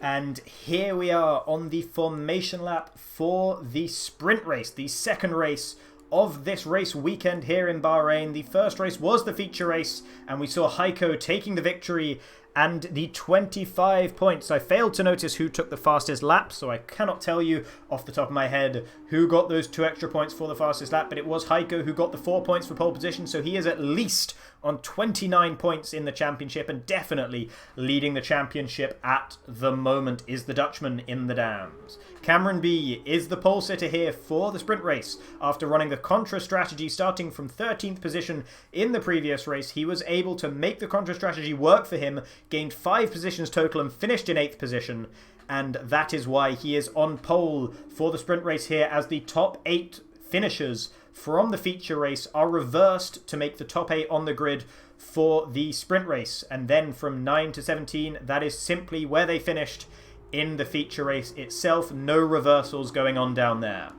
And here we are on the formation lap for the sprint race, the second race of this race weekend here in Bahrain. The first race was the feature race, and we saw Heiko taking the victory and the 25 points. I failed to notice who took the fastest lap, so I cannot tell you off the top of my head who got those 2 extra points for the fastest lap, but it was Heiko who got the 4 points for pole position, so he is at least on 29 points in the championship, and definitely leading the championship at the moment is the Dutchman in the dams. Cameron B is the pole sitter here for the sprint race. After running the contra strategy starting from 13th position in the previous race, he was able to make the contra strategy work for him, gained 5 positions total and finished in 8th position, and that is why he is on pole for the sprint race here, as the top 8 finishers from the feature race are reversed to make the top 8 on the grid for the sprint race. And then from 9 to 17, that is simply where they finished in the feature race itself. No reversals going on down there.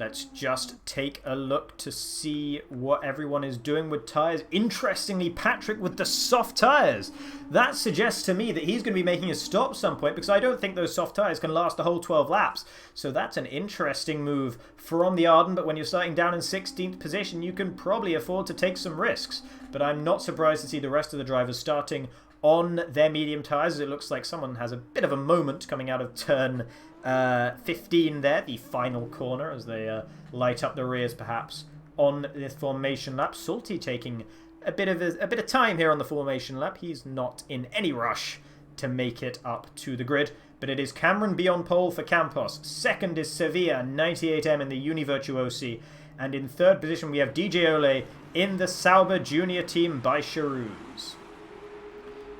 Let's just take a look to see what everyone is doing with tyres. Interestingly, Patrick with the soft tyres. That suggests to me that he's going to be making a stop some point, because I don't think those soft tyres can last the whole 12 laps. So that's an interesting move from the Arden, but when you're starting down in 16th position, you can probably afford to take some risks. But I'm not surprised to see the rest of the drivers starting on their medium tyres. It looks like someone has a bit of a moment coming out of turn 15 there, the final corner, as they light up the rears perhaps on this formation lap. Salty taking a bit of time here on the formation lap. He's not in any rush to make it up to the grid, but it is Cameron B on pole for Campos. Second is Sevilla 98M in the Univirtuosi, and in third position we have DJ Ole in the Sauber Junior team by Charouz.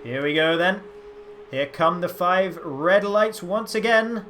Here we go then. Here come the 5 red lights once again.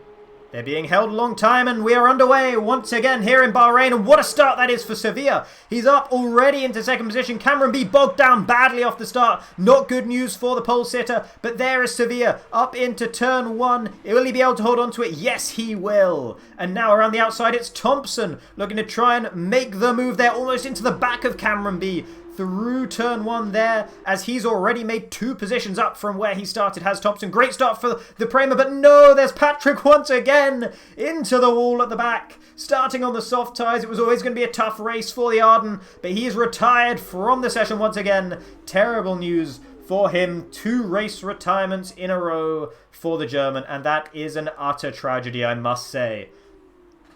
They're being held a long time, and we are underway once again here in Bahrain. And what a start that is for Sevilla. He's up already into second position. Cameron B bogged down badly off the start. Not good news for the pole sitter, but there is Sevilla up into turn 1. Will he be able to hold on to it? Yes, he will. And now around the outside, it's Thompson looking to try and make the move there, almost into the back of Cameron B. Through turn 1 there, as he's already made 2 positions up from where he started, has Thompson. Great start for the Prema, but no, there's Patrick once again into the wall at the back. Starting on the soft tyres, it was always going to be a tough race for the Arden, but he's retired from the session once again. Terrible news for him. 2 race retirements in a row for the German, and that is an utter tragedy, I must say.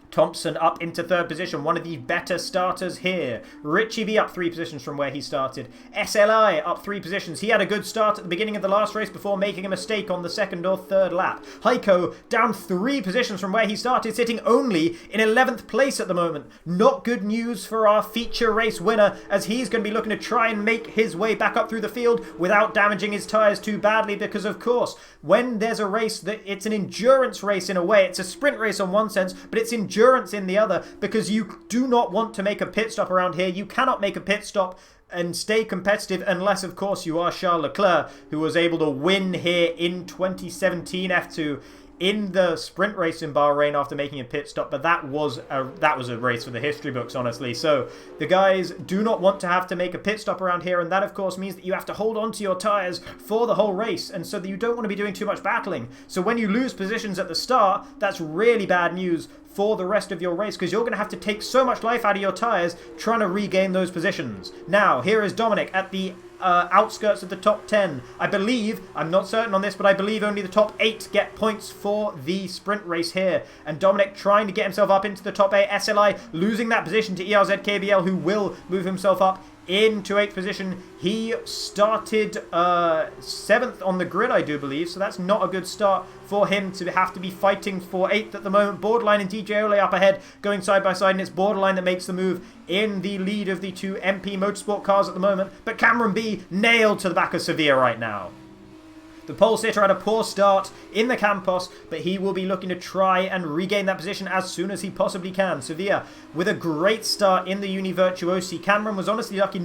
Thompson up into third position, one of the better starters here. Richie B up 3 positions from where he started. SLI up 3 positions. He had a good start at the beginning of the last race before making a mistake on the second or third lap. Heiko down 3 positions from where he started, sitting only in 11th place at the moment. Not good news for our feature race winner, as he's going to be looking to try and make his way back up through the field without damaging his tyres too badly, because of course, when there's a race, it's an endurance race in a way. It's a sprint race on one sense, but it's endurance in the other, because you do not want to make a pit stop around here. You cannot make a pit stop and stay competitive unless, of course, you are Charles Leclerc, who was able to win here in 2017 F2 in the sprint race in Bahrain after making a pit stop. But that was a race for the history books, honestly. So the guys do not want to have to make a pit stop around here, and that of course means that you have to hold on to your tyres for the whole race, and so that you don't want to be doing too much battling. So when you lose positions at the start, that's really bad news for the rest of your race, because you're going to have to take so much life out of your tyres trying to regain those positions. Now, here is Dominic at the outskirts of the top 10. I believe, I'm not certain on this, but I believe only the top 8 get points for the sprint race here. And Dominic trying to get himself up into the top 8. SLI losing that position to ERZ KBL, who will move himself up into 8th position. He started 7th on the grid, I do believe, so that's not a good start for him to have to be fighting for 8th at the moment. Borderline and DJ Ole up ahead, going side by side, and it's Borderline that makes the move in the lead of the 2 MP Motorsport cars at the moment. But Cameron B nailed to the back of Sevilla right now. The pole sitter had a poor start in the Campos, but he will be looking to try and regain that position as soon as he possibly can. Sevilla with a great start in the Univirtuosi. Cameron was honestly lucky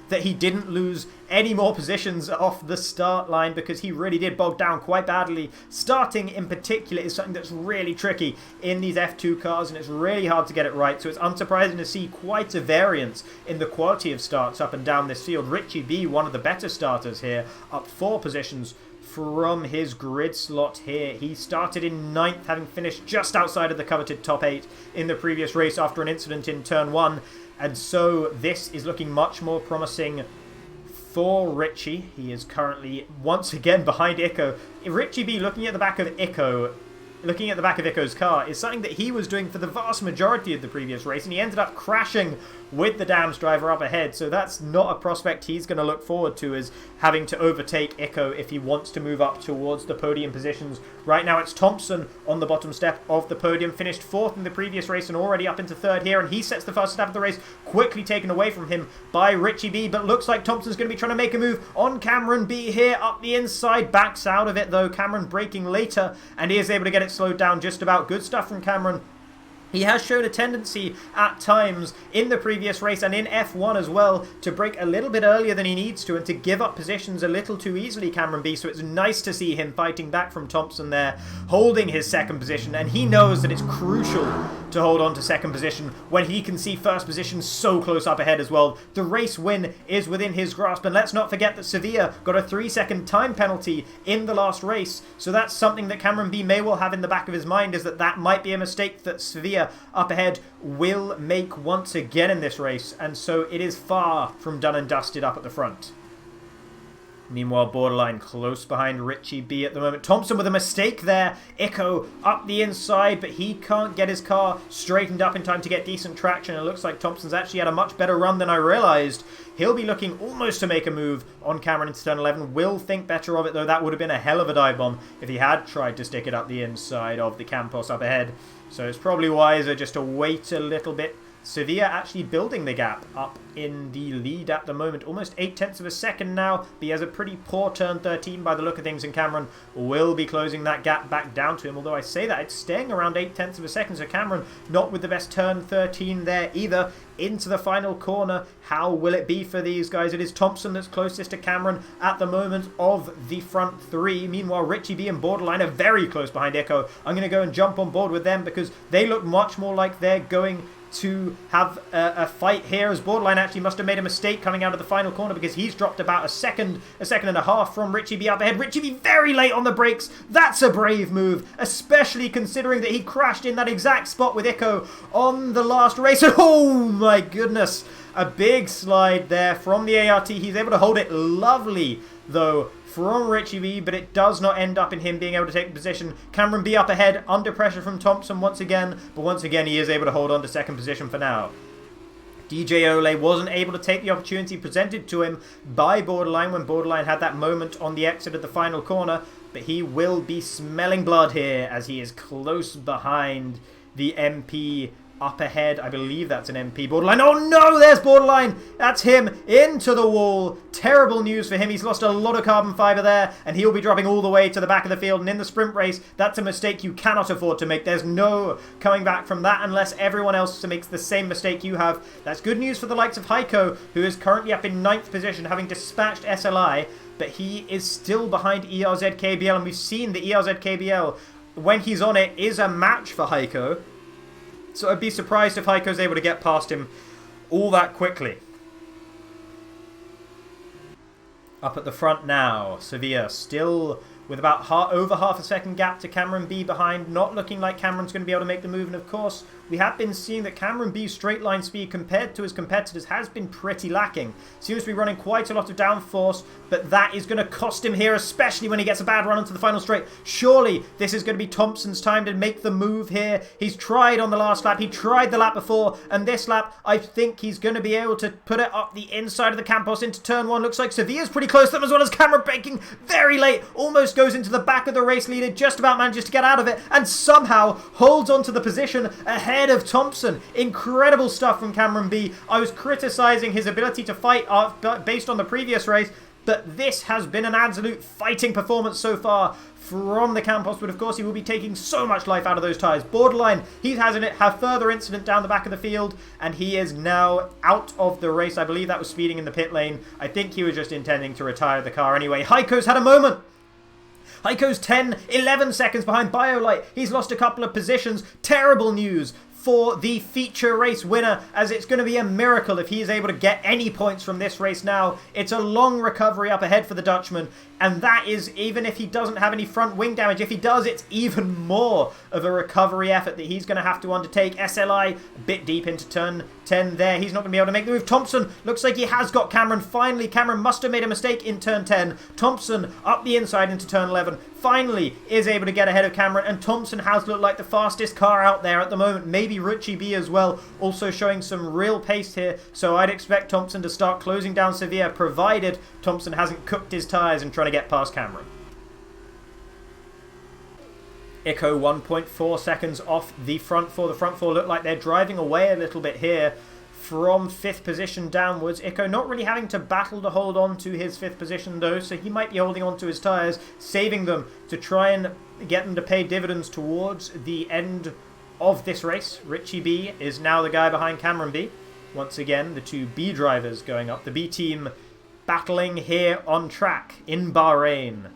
that he didn't lose any more positions off the start line, because he really did bog down quite badly. Starting in particular is something that's really tricky in these F2 cars, and it's really hard to get it right, so it's unsurprising to see quite a variance in the quality of starts up and down this field. Richie B, one of the better starters here, up 4 positions from his grid slot here. He started in 9th, having finished just outside of the coveted top 8 in the previous race after an incident in turn 1. And so this is looking much more promising for Richie. He is currently once again behind Iko. Richie B looking at the back of Iko's car is something that he was doing for the vast majority of the previous race, and he ended up crashing with the Dams driver up ahead. So that's not a prospect he's going to look forward to, is having to overtake Iko if he wants to move up towards the podium positions. Right now it's Thompson on the bottom step of the podium, finished 4th in the previous race and already up into 3rd here, and he sets the fastest lap of the race, quickly taken away from him by Richie B. But looks like Thompson's going to be trying to make a move on Cameron B here up the inside. Backs out of it though, Cameron braking later, and he is able to get it slowed down just about. Good stuff from Cameron. He has shown a tendency at times in the previous race and in F1 as well to brake a little bit earlier than he needs to and to give up positions a little too easily, Cameron B. So it's nice to see him fighting back from Thompson there, holding his 2nd position, and he knows that it's crucial to hold on to second position when he can see first position so close up ahead as well. The race win is within his grasp, and let's not forget that Sakhir got a 3-second time penalty in the last race, so that's something that Cameron B may well have in the back of his mind, is that that might be a mistake that Sakhir up ahead will make once again in this race, and so it is far from done and dusted up at the front. Meanwhile, Borderline close behind Richie B at the moment. Thompson with a mistake there. Echo up the inside, but he can't get his car straightened up in time to get decent traction. It looks like Thompson's actually had a much better run than I realised. He'll be looking almost to make a move on Cameron into turn 11. Will think better of it, though. That would have been a hell of a dive bomb if he had tried to stick it up the inside of the Campos up ahead. So it's probably wiser just to wait a little bit. Sakhir actually building the gap up in the lead at the moment. Almost 0.8 of a second now. But he has a pretty poor turn 13 by the look of things, and Cameron will be closing that gap back down to him. Although I say that, it's staying around 0.8 of a second. So Cameron not with the best turn 13 there either. Into the final corner. How will it be for these guys? It is Thompson that's closest to Cameron at the moment of the front three. Meanwhile, Richie B and Borderline are very close behind Echo. I'm going to go and jump on board with them because they look much more like they're going to have a fight here, as Borderline actually must have made a mistake coming out of the final corner because he's dropped about a second and a half from Richie B up ahead. Richie B very late on the brakes. That's a brave move, especially considering that he crashed in that exact spot with Echo on the last race. Oh my goodness, a big slide there from the ART. He's able to hold it lovely though from Richie B, but it does not end up in him being able to take the position. Cameron B up ahead, under pressure from Thompson once again, but once again he is able to hold on to second position for now. DJ Ole wasn't able to take the opportunity presented to him by Borderline when Borderline had that moment on the exit of the final corner, but he will be smelling blood here as he is close behind the MP up ahead. I believe that's an MP. Borderline. Oh no, there's Borderline. That's him into the wall. Terrible news for him. He's lost a lot of carbon fiber there, and he'll be dropping all the way to the back of the field. And in the sprint race, that's a mistake you cannot afford to make. There's no coming back from that unless everyone else makes the same mistake you have. That's good news for the likes of Heiko, who is currently up in 9th position, having dispatched SLI, but he is still behind ERZ KBL, and we've seen the ERZ KBL, when he's on it, is a match for Heiko. So I'd be surprised if Heiko's able to get past him all that quickly. Up at the front now, Sakhir still with about over half a second gap to Cameron B behind. Not looking like Cameron's going to be able to make the move. And of course, we have been seeing that Cameron B's straight line speed compared to his competitors has been pretty lacking. Seems to be running quite a lot of downforce, but that is going to cost him here, especially when he gets a bad run into the final straight. Surely this is going to be Thompson's time to make the move here. He's tried on the last lap. He tried the lap before, and this lap, I think he's going to be able to put it up the inside of the Campos into turn 1. Looks like Sakhir's pretty close to them, as well as Cameron braking very late. Almost goes into the back of the race leader, just about manages to get out of it, and somehow holds on to the position ahead of Thompson. Incredible stuff from Cameron B. I was criticising his ability to fight based on the previous race, but this has been an absolute fighting performance so far from the Campos, but of course he will be taking so much life out of those tyres. Borderline, he has a further incident down the back of the field, and he is now out of the race. I believe that was speeding in the pit lane. I think he was just intending to retire the car anyway. Heiko's had a moment. Heiko's 11 seconds behind BioLite. He's lost a couple of positions. Terrible news for the feature race winner, as it's going to be a miracle if he is able to get any points from this race now. It's a long recovery up ahead for the Dutchman, and that is even if he doesn't have any front wing damage. If he does, it's even more of a recovery effort that he's going to have to undertake. SLI a bit deep into turn 10 there. He's not going to be able to make the move. Thompson looks like he has got Cameron. Finally, Cameron must have made a mistake in turn 10. Thompson up the inside into turn 11. Finally is able to get ahead of Cameron, and Thompson has looked like the fastest car out there at the moment. Maybe Richie B as well, also showing some real pace here. So I'd expect Thompson to start closing down Sakhir, provided Thompson hasn't cooked his tyres and trying to get past Cameron. Echo 1.4 seconds off the front four. The front four look like they're driving away a little bit here from 5th position downwards. Echo not really having to battle to hold on to his 5th position though, so he might be holding on to his tyres, saving them to try and get them to pay dividends towards the end of this race. Richie B is now the guy behind Cameron B. Once again, the two B drivers going up. The B team battling here on track in Bahrain.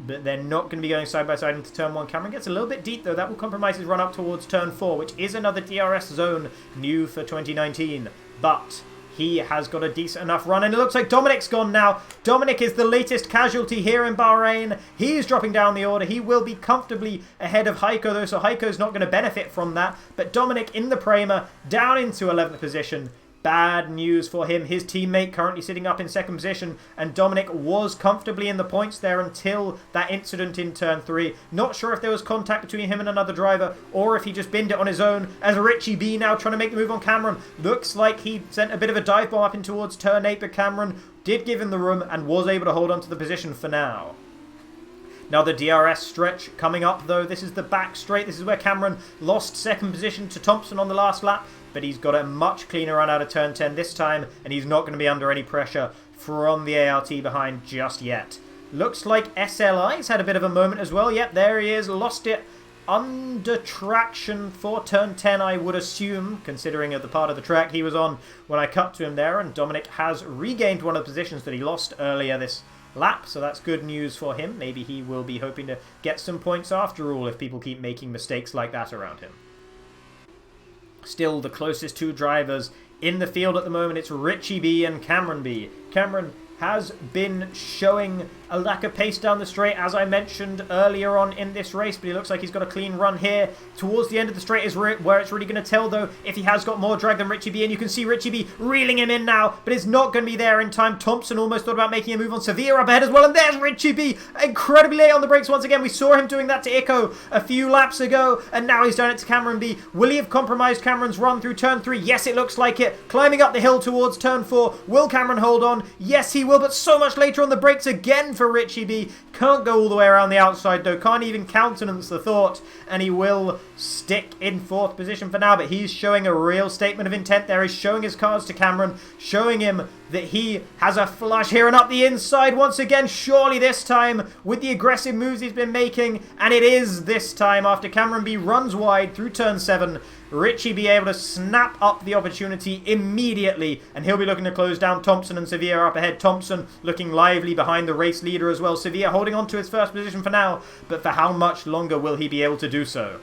but they're not going to be going side by side into turn 1. Cameron gets a little bit deep though. That will compromise his run up towards turn 4, which is another DRS zone new for 2019. But he has got a decent enough run, and it looks like Dominic's gone now. Dominic is the latest casualty here in Bahrain. He's dropping down the order. He will be comfortably ahead of Heiko though, so Heiko's not going to benefit from that. But Dominic in the Prema, down into 11th position. Bad news for him. His teammate currently sitting up in 2nd position, and Dominic was comfortably in the points there until that incident in turn 3. Not sure if there was contact between him and another driver, or if he just binned it on his own, as Richie B now trying to make the move on Cameron. Looks like he sent a bit of a dive bomb up in towards turn 8, but Cameron did give him the room and was able to hold on to the position for now. Now the DRS stretch coming up though. This is the back straight. This is where Cameron lost 2nd position to Thompson on the last lap. But he's got a much cleaner run out of turn 10 this time. And he's not going to be under any pressure from the ART behind just yet. Looks like SLI's had a bit of a moment as well. Yep, there he is. Lost it under traction for turn 10, I would assume, considering the part of the track he was on when I cut to him there. And Dominic has regained one of the positions that he lost earlier this lap, so that's good news for him. Maybe he will be hoping to get some points after all if people keep making mistakes like that around him. Still the closest 2 drivers in the field at the moment. It's Richie B and Cameron B. Cameron has been showing a lack of pace down the straight, as I mentioned earlier on in this race, but he looks like he's got a clean run here. Towards the end of the straight is where it's really going to tell, though, if he has got more drag than Richie B, and you can see Richie B reeling him in now, but it's not going to be there in time. Thompson almost thought about making a move on Sakhir up ahead as well, and there's Richie B, incredibly late on the brakes once again. We saw him doing that to Iko a few laps ago, and now he's done it to Cameron B. Will he have compromised Cameron's run through turn 3? Yes, it looks like it. Climbing up the hill towards turn 4. Will Cameron hold on? Yes, he will, but so much later on the brakes again for Richie B. Can't go all the way around the outside though. Can't even countenance the thought. And he will stick in 4th position for now. But he's showing a real statement of intent there. He's showing his cards to Cameron. Showing him that he has a flush here and up the inside once again. Surely this time with the aggressive moves he's been making. And it is this time after Cameron B runs wide through turn 7. Richie be able to snap up the opportunity immediately, and he'll be looking to close down Thompson and Sakhir up ahead. Thompson looking lively behind the race leader as well. Sakhir holding on to his 1st position for now, but for how much longer will he be able to do so?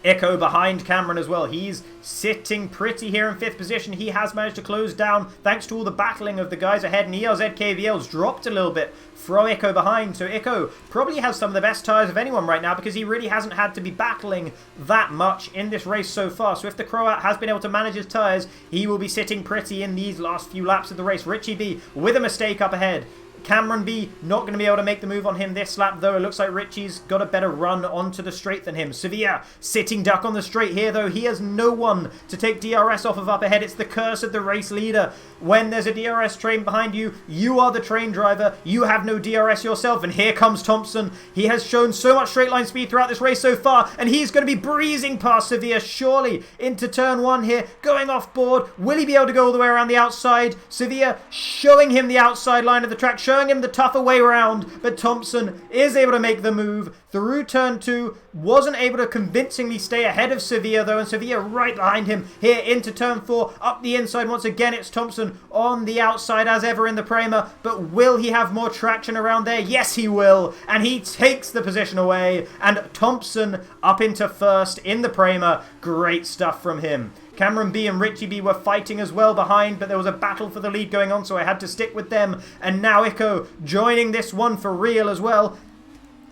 Iko behind Cameron as well. He's sitting pretty here in 5th position. He has managed to close down thanks to all the battling of the guys ahead. And ELZKVL's dropped a little bit from Iko behind. So Iko probably has some of the best tyres of anyone right now because he really hasn't had to be battling that much in this race so far. So if the Croat has been able to manage his tyres, he will be sitting pretty in these last few laps of the race. Richie B with a mistake up ahead. Cameron B not going to be able to make the move on him this lap though. It looks like Richie's got a better run onto the straight than him. Sakhir sitting duck on the straight here though. He has no one to take DRS off of up ahead. It's the curse of the race leader. When there's a DRS train behind you, you are the train driver. You have no DRS yourself. And here comes Thompson. He has shown so much straight line speed throughout this race so far. And he's going to be breezing past Sakhir surely into turn 1 here. Going off board. Will he be able to go all the way around the outside? Sakhir showing him the outside line of the track. Showing him the tougher way around, but Thompson is able to make the move through turn 2, wasn't able to convincingly stay ahead of Sakhir though, and Sakhir right behind him here into turn 4, up the inside once again. It's Thompson on the outside as ever in the Prema, but will he have more traction around there? Yes he will, and he takes the position away, and Thompson up into 1st in the Prema. Great stuff from him. Cameron B and Richie B were fighting as well behind, but there was a battle for the lead going on, so I had to stick with them. And now Iko joining this one for real as well.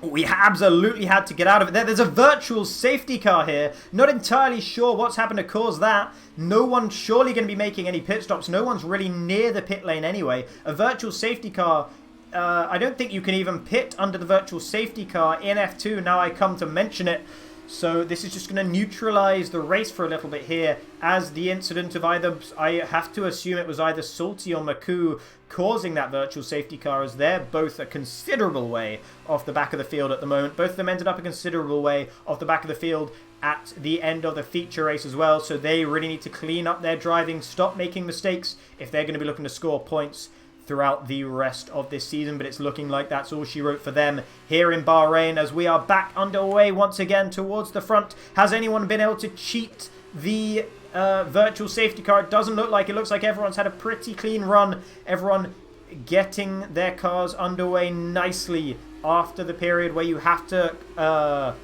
We absolutely had to get out of it there. There's a virtual safety car here. Not entirely sure what's happened to cause that. No one's surely going to be making any pit stops. No one's really near the pit lane anyway. A virtual safety car, I don't think you can even pit under the virtual safety car in F2, now I come to mention it. So this is just going to neutralise the race for a little bit here, as the incident of either, I have to assume it was either Salty or Maku causing that virtual safety car, as they're both a considerable way off the back of the field at the moment. Both of them ended up a considerable way off the back of the field at the end of the feature race as well, so they really need to clean up their driving, stop making mistakes if they're going to be looking to score points throughout the rest of this season. But it's looking like that's all she wrote for them here in Bahrain, as we are back underway once again towards the front. Has anyone been able to cheat the virtual safety car? It doesn't look like. It looks like everyone's had a pretty clean run. Everyone getting their cars underway nicely after the period where you have to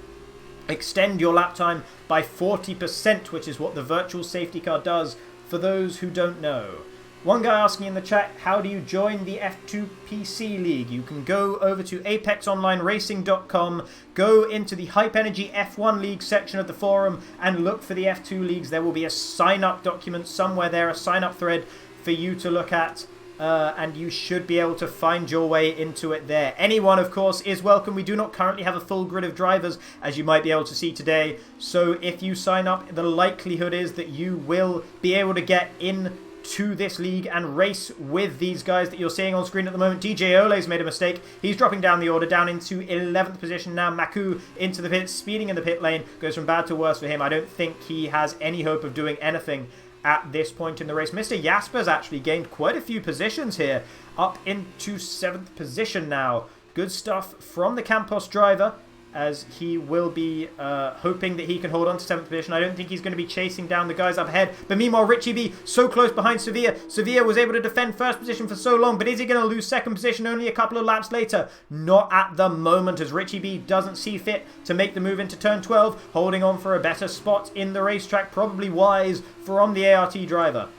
extend your lap time by 40%, which is what the virtual safety car does, for those who don't know. One guy asking in the chat, how do you join the F2 PC League? You can go over to apexonlineracing.com, go into the Hype Energy F1 League section of the forum, and look for the F2 Leagues. There will be a sign-up document somewhere there, a sign-up thread for you to look at. And you should be able to find your way into it there. Anyone, of course, is welcome. We do not currently have a full grid of drivers, as you might be able to see today. So if you sign up, the likelihood is that you will be able to get in to this league and race with these guys that you're seeing on screen at the moment. DJ Ole's made a mistake. He's dropping down the order, down into 11th position now. Maku into the pit, speeding in the pit lane. Goes from bad to worse for him. I don't think he has any hope of doing anything at this point in the race. Mr. Jasper's actually gained quite a few positions here, up into 7th position now. Good stuff from the Campos driver, as he will be hoping that he can hold on to 7th position. I don't think he's going to be chasing down the guys up ahead. But meanwhile, Richie B so close behind Sevilla. Sevilla was able to defend first position for so long, but is he going to lose second position only a couple of laps later? Not at the moment, as Richie B doesn't see fit to make the move into turn 12, holding on for a better spot in the racetrack. Probably wise from the ART driver.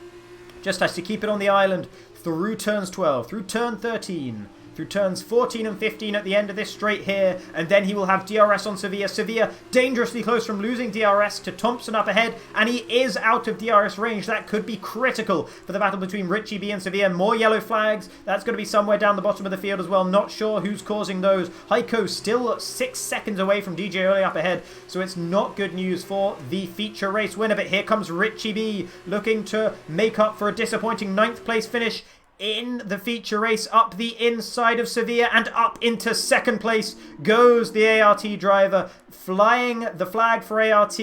Just has to keep it on the island through turns 12, through turn 13, through turns 14 and 15 at the end of this straight here, and then he will have DRS on Sevilla. Sevilla dangerously close from losing DRS to Thompson up ahead, and he is out of DRS range. That could be critical for the battle between Richie B and Sevilla. More yellow flags. That's going to be somewhere down the bottom of the field as well. Not sure who's causing those. Heiko still 6 seconds away from DJ Ole up ahead, so it's not good news for the feature race winner. But here comes Richie B looking to make up for a disappointing 9th place finish in the feature race. Up the inside of Sevilla and up into 2nd place goes the ART driver, flying the flag for ART,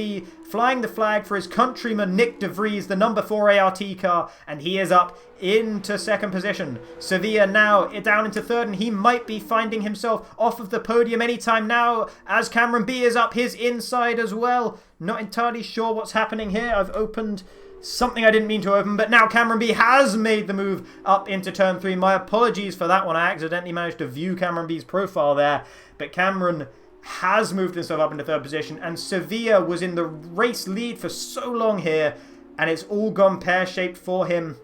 flying the flag for his countryman Nick De Vries, the number 4 ART car, and he is up into 2nd position. Sevilla now down into 3rd, and he might be finding himself off of the podium anytime now, as Cameron B is up his inside as well. Not entirely sure what's happening here. I've opened something I didn't mean to open, but now Cameron B has made the move up into turn 3. My apologies for that one. I accidentally managed to view Cameron B's profile there, but Cameron has moved himself up into 3rd position, and Sevilla was in the race lead for so long here, and it's all gone pear-shaped for him.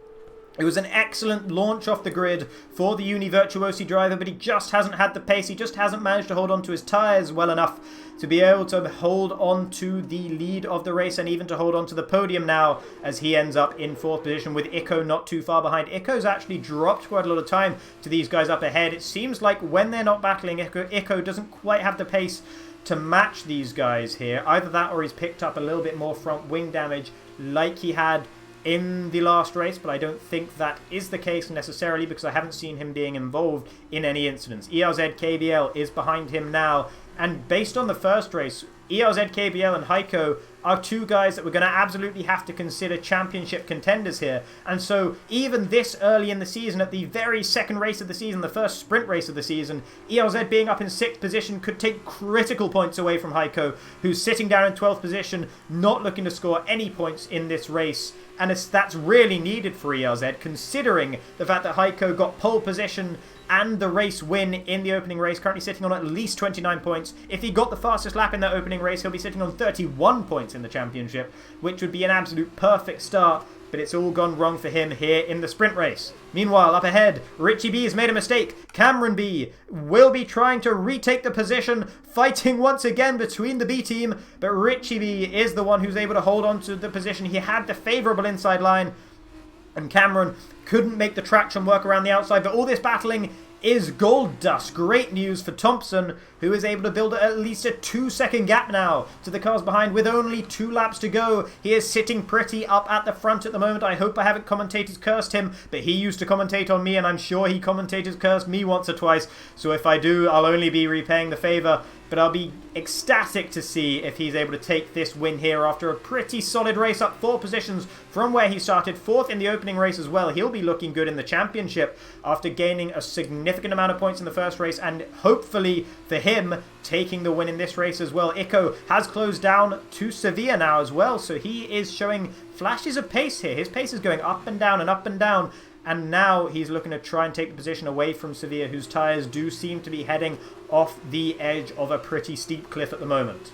It was an excellent launch off the grid for the Uni Virtuosi driver, but he just hasn't had the pace. He just hasn't managed to hold on to his tyres well enough to be able to hold on to the lead of the race and even to hold on to the podium now, as he ends up in 4th position with Iko not too far behind. Iko's actually dropped quite a lot of time to these guys up ahead. It seems like when they're not battling, Iko doesn't quite have the pace to match these guys here. Either that or he's picked up a little bit more front wing damage like he had in the last race, but I don't think that is the case necessarily, because I haven't seen him being involved in any incidents. ERZ KBL is behind him now, and based on the first race, ERZ KBL and Heiko are 2 guys that we're going to absolutely have to consider championship contenders here. And so even this early in the season, at the very 2nd race of the season, the first sprint race of the season, ERZ being up in 6th position could take critical points away from Heiko, who's sitting down in 12th position, not looking to score any points in this race. And that's really needed for ERZ, considering the fact that Heiko got pole position and the race win in the opening race, currently sitting on at least 29 points. If he got the fastest lap in that opening race, he'll be sitting on 31 points in the championship, which would be an absolute perfect start, but it's all gone wrong for him here in the sprint race. Meanwhile, up ahead, Richie B has made a mistake. Cameron B will be trying to retake the position, fighting once again between the B team, but Richie B is the one who's able to hold on to the position. He had the favourable inside line, and Cameron couldn't make the traction work around the outside, but all this battling is gold dust. Great news for Thompson, who is able to build at least a 2-second gap now to the cars behind with only 2 laps to go. He is sitting pretty up at the front at the moment. I hope I haven't commentators cursed him, but he used to commentate on me, and I'm sure he commentators cursed me once or twice, so if I do, I'll only be repaying the favour. But I'll be ecstatic to see if he's able to take this win here after a pretty solid race, up 4 positions from where he started, 4th in the opening race as well. He'll be looking good in the championship after gaining a significant amount of points in the first race, and hopefully for him taking the win in this race as well. Iko has closed down to Sevilla now as well, so he is showing flashes of pace here. His pace is going up and down and up and down, and now he's looking to try and take the position away from Sakhir, whose tyres do seem to be heading off the edge of a pretty steep cliff at the moment.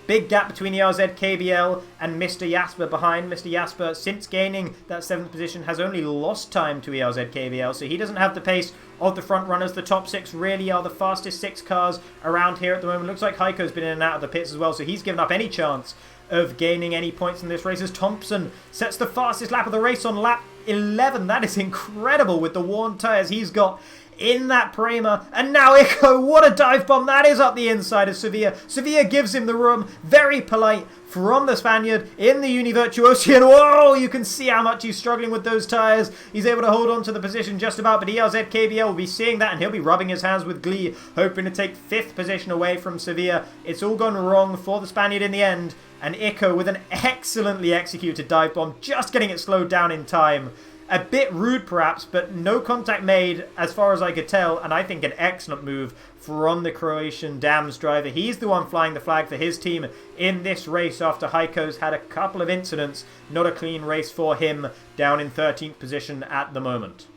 Big gap between the ERZ KBL and Mr. Jasper behind. Mr. Jasper, since gaining that 7th position, has only lost time to ERZ KBL, so he doesn't have the pace of the front runners. The top 6 really are the fastest 6 cars around here at the moment. Looks like Heiko's been in and out of the pits as well, so he's given up any chance of gaining any points in this race as Thompson sets the fastest lap of the race on lap 11. That is incredible with the worn tyres he's got in that Prema. And now Ico, what a dive bomb that is up the inside of Sakhir. Sakhir gives him the room, very polite from the Spaniard in the Univirtuosi, and whoa, you can see how much he's struggling with those tyres. He's able to hold on to the position just about, but ERZ KBL will be seeing that and he'll be rubbing his hands with glee, hoping to take 5th position away from Sakhir. It's all gone wrong for the Spaniard in the end, and Ico with an excellently executed dive bomb, just getting it slowed down in time. A bit rude perhaps, but no contact made as far as I could tell, and I think an excellent move from the Croatian Dams driver. He's the one flying the flag for his team in this race after Heiko's had a couple of incidents. Not a clean race for him, down in 13th position at the moment.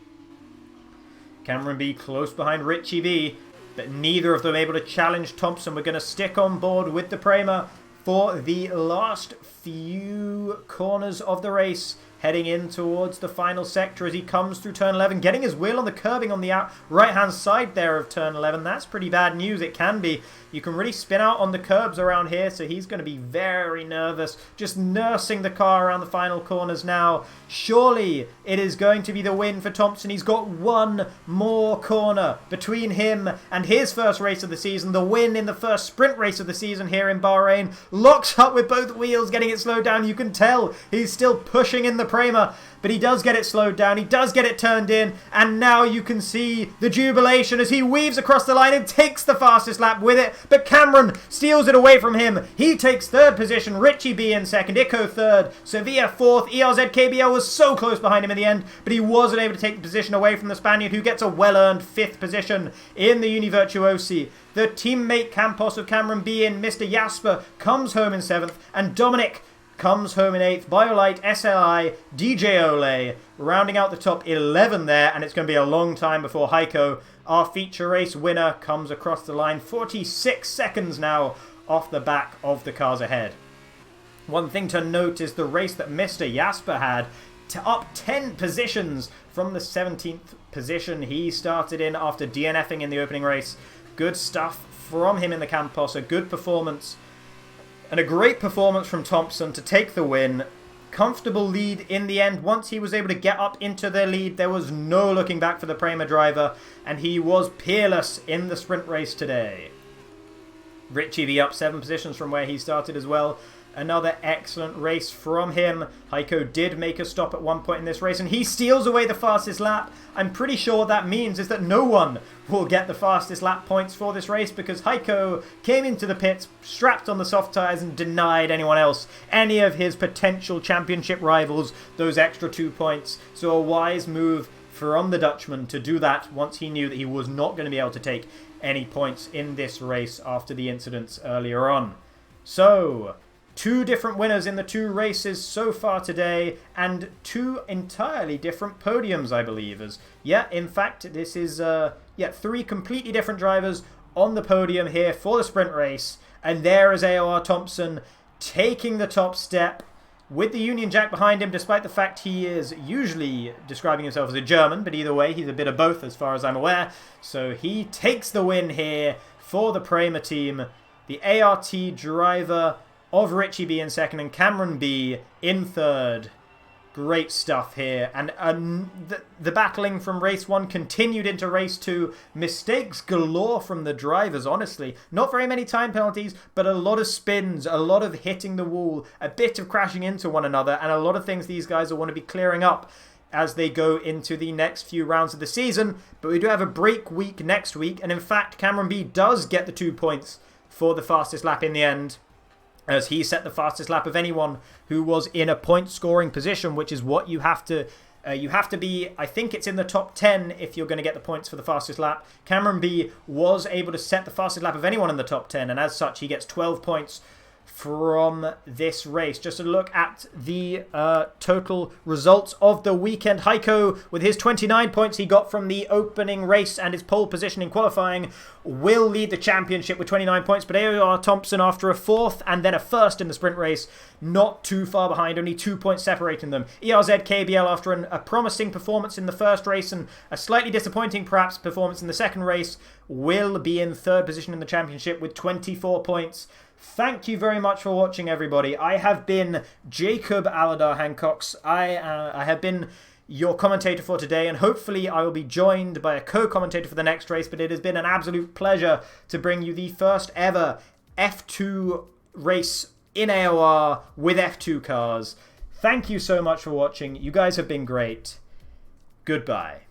Cameron B close behind Richie B, but neither of them able to challenge Thompson. We're going to stick on board with the Prema for the last few corners of the race, heading in towards the final sector as he comes through turn 11, getting his wheel on the curbing on the right-hand side there of turn 11. That's pretty bad news. It can be. You can really spin out on the curbs around here, so he's going to be very nervous, just nursing the car around the final corners now. Surely it is going to be the win for Thompson. He's got one more corner between him and his first race of the season. The win in the first sprint race of the season here in Bahrain. Locks up with both wheels, getting it slowed down. You can tell he's still pushing in the Prema, but he does get it slowed down. He does get it turned in, and now you can see the jubilation as he weaves across the line and takes the fastest lap with it, but Cameron steals it away from him. He takes 3rd position, Richie B in 2nd, Ico 3rd, Sakhir 4th. ERZ KBL was so close behind him in the end, but he wasn't able to take the position away from the Spaniard, who gets a well-earned 5th position in the Univirtuosi. The teammate Campos of Cameron B in Mr. Jasper comes home in 7th, and Dominic comes home in 8th. Biolite, SLI, DJ Ole, rounding out the top 11 there, and it's going to be a long time before Heiko, our feature race winner, comes across the line. 46 seconds now off the back of the cars ahead. One thing to note is the race that Mr. Jasper had, up 10 positions from the 17th position he started in after DNFing in the opening race. Good stuff from him in the Campos, a good performance. And a great performance from Thompson to take the win. Comfortable lead in the end. Once he was able to get up into the lead, there was no looking back for the Prema driver, and he was peerless in the sprint race today. Richie V up 7 positions from where he started as well. Another excellent race from him. Heiko did make a stop at one point in this race, and he steals away the fastest lap. I'm pretty sure what that means is that no one will get the fastest lap points for this race, because Heiko came into the pits strapped on the soft tyres and denied anyone else, any of his potential championship rivals, those extra 2 points. So a wise move from the Dutchman to do that once he knew that he was not going to be able to take any points in this race after the incidents earlier on. So 2 different winners in the 2 races so far today, and 2 entirely different podiums, I believe. In fact, this is 3 completely different drivers on the podium here for the sprint race. And there is AOR Thompson taking the top step with the Union Jack behind him, despite the fact he is usually describing himself as a German, but either way, he's a bit of both as far as I'm aware. So he takes the win here for the Prema team. The ART driver of Richie B in 2nd and Cameron B in 3rd. Great stuff here. And the battling from race 1 continued into race 2. Mistakes galore from the drivers, honestly. Not very many time penalties, but a lot of spins, a lot of hitting the wall, a bit of crashing into one another, and a lot of things these guys will want to be clearing up as they go into the next few rounds of the season. But we do have a break week next week, and in fact, Cameron B does get the 2 points for the fastest lap in the end, as he set the fastest lap of anyone who was in a point-scoring position, which is what you have to be. I think it's in the top 10 if you're going to get the points for the fastest lap. Cameron B was able to set the fastest lap of anyone in the top 10, and as such, he gets 12 points from this race. Just a look at the total results of the weekend. Heiko, with his 29 points he got from the opening race and his pole position in qualifying, will lead the championship with 29 points. But AOR Thompson, after a 4th and then a 1st in the sprint race, not too far behind, only 2 points separating them. ERZ KBL, after a promising performance in the first race and a slightly disappointing perhaps performance in the second race, will be in 3rd position in the championship with 24 points. Thank you very much for watching, everybody. I have been Jacob Aladar Hancox. I have been your commentator for today, and hopefully I will be joined by a co-commentator for the next race, but it has been an absolute pleasure to bring you the first ever F2 race in AOR with F2 cars. Thank you so much for watching. You guys have been great. Goodbye.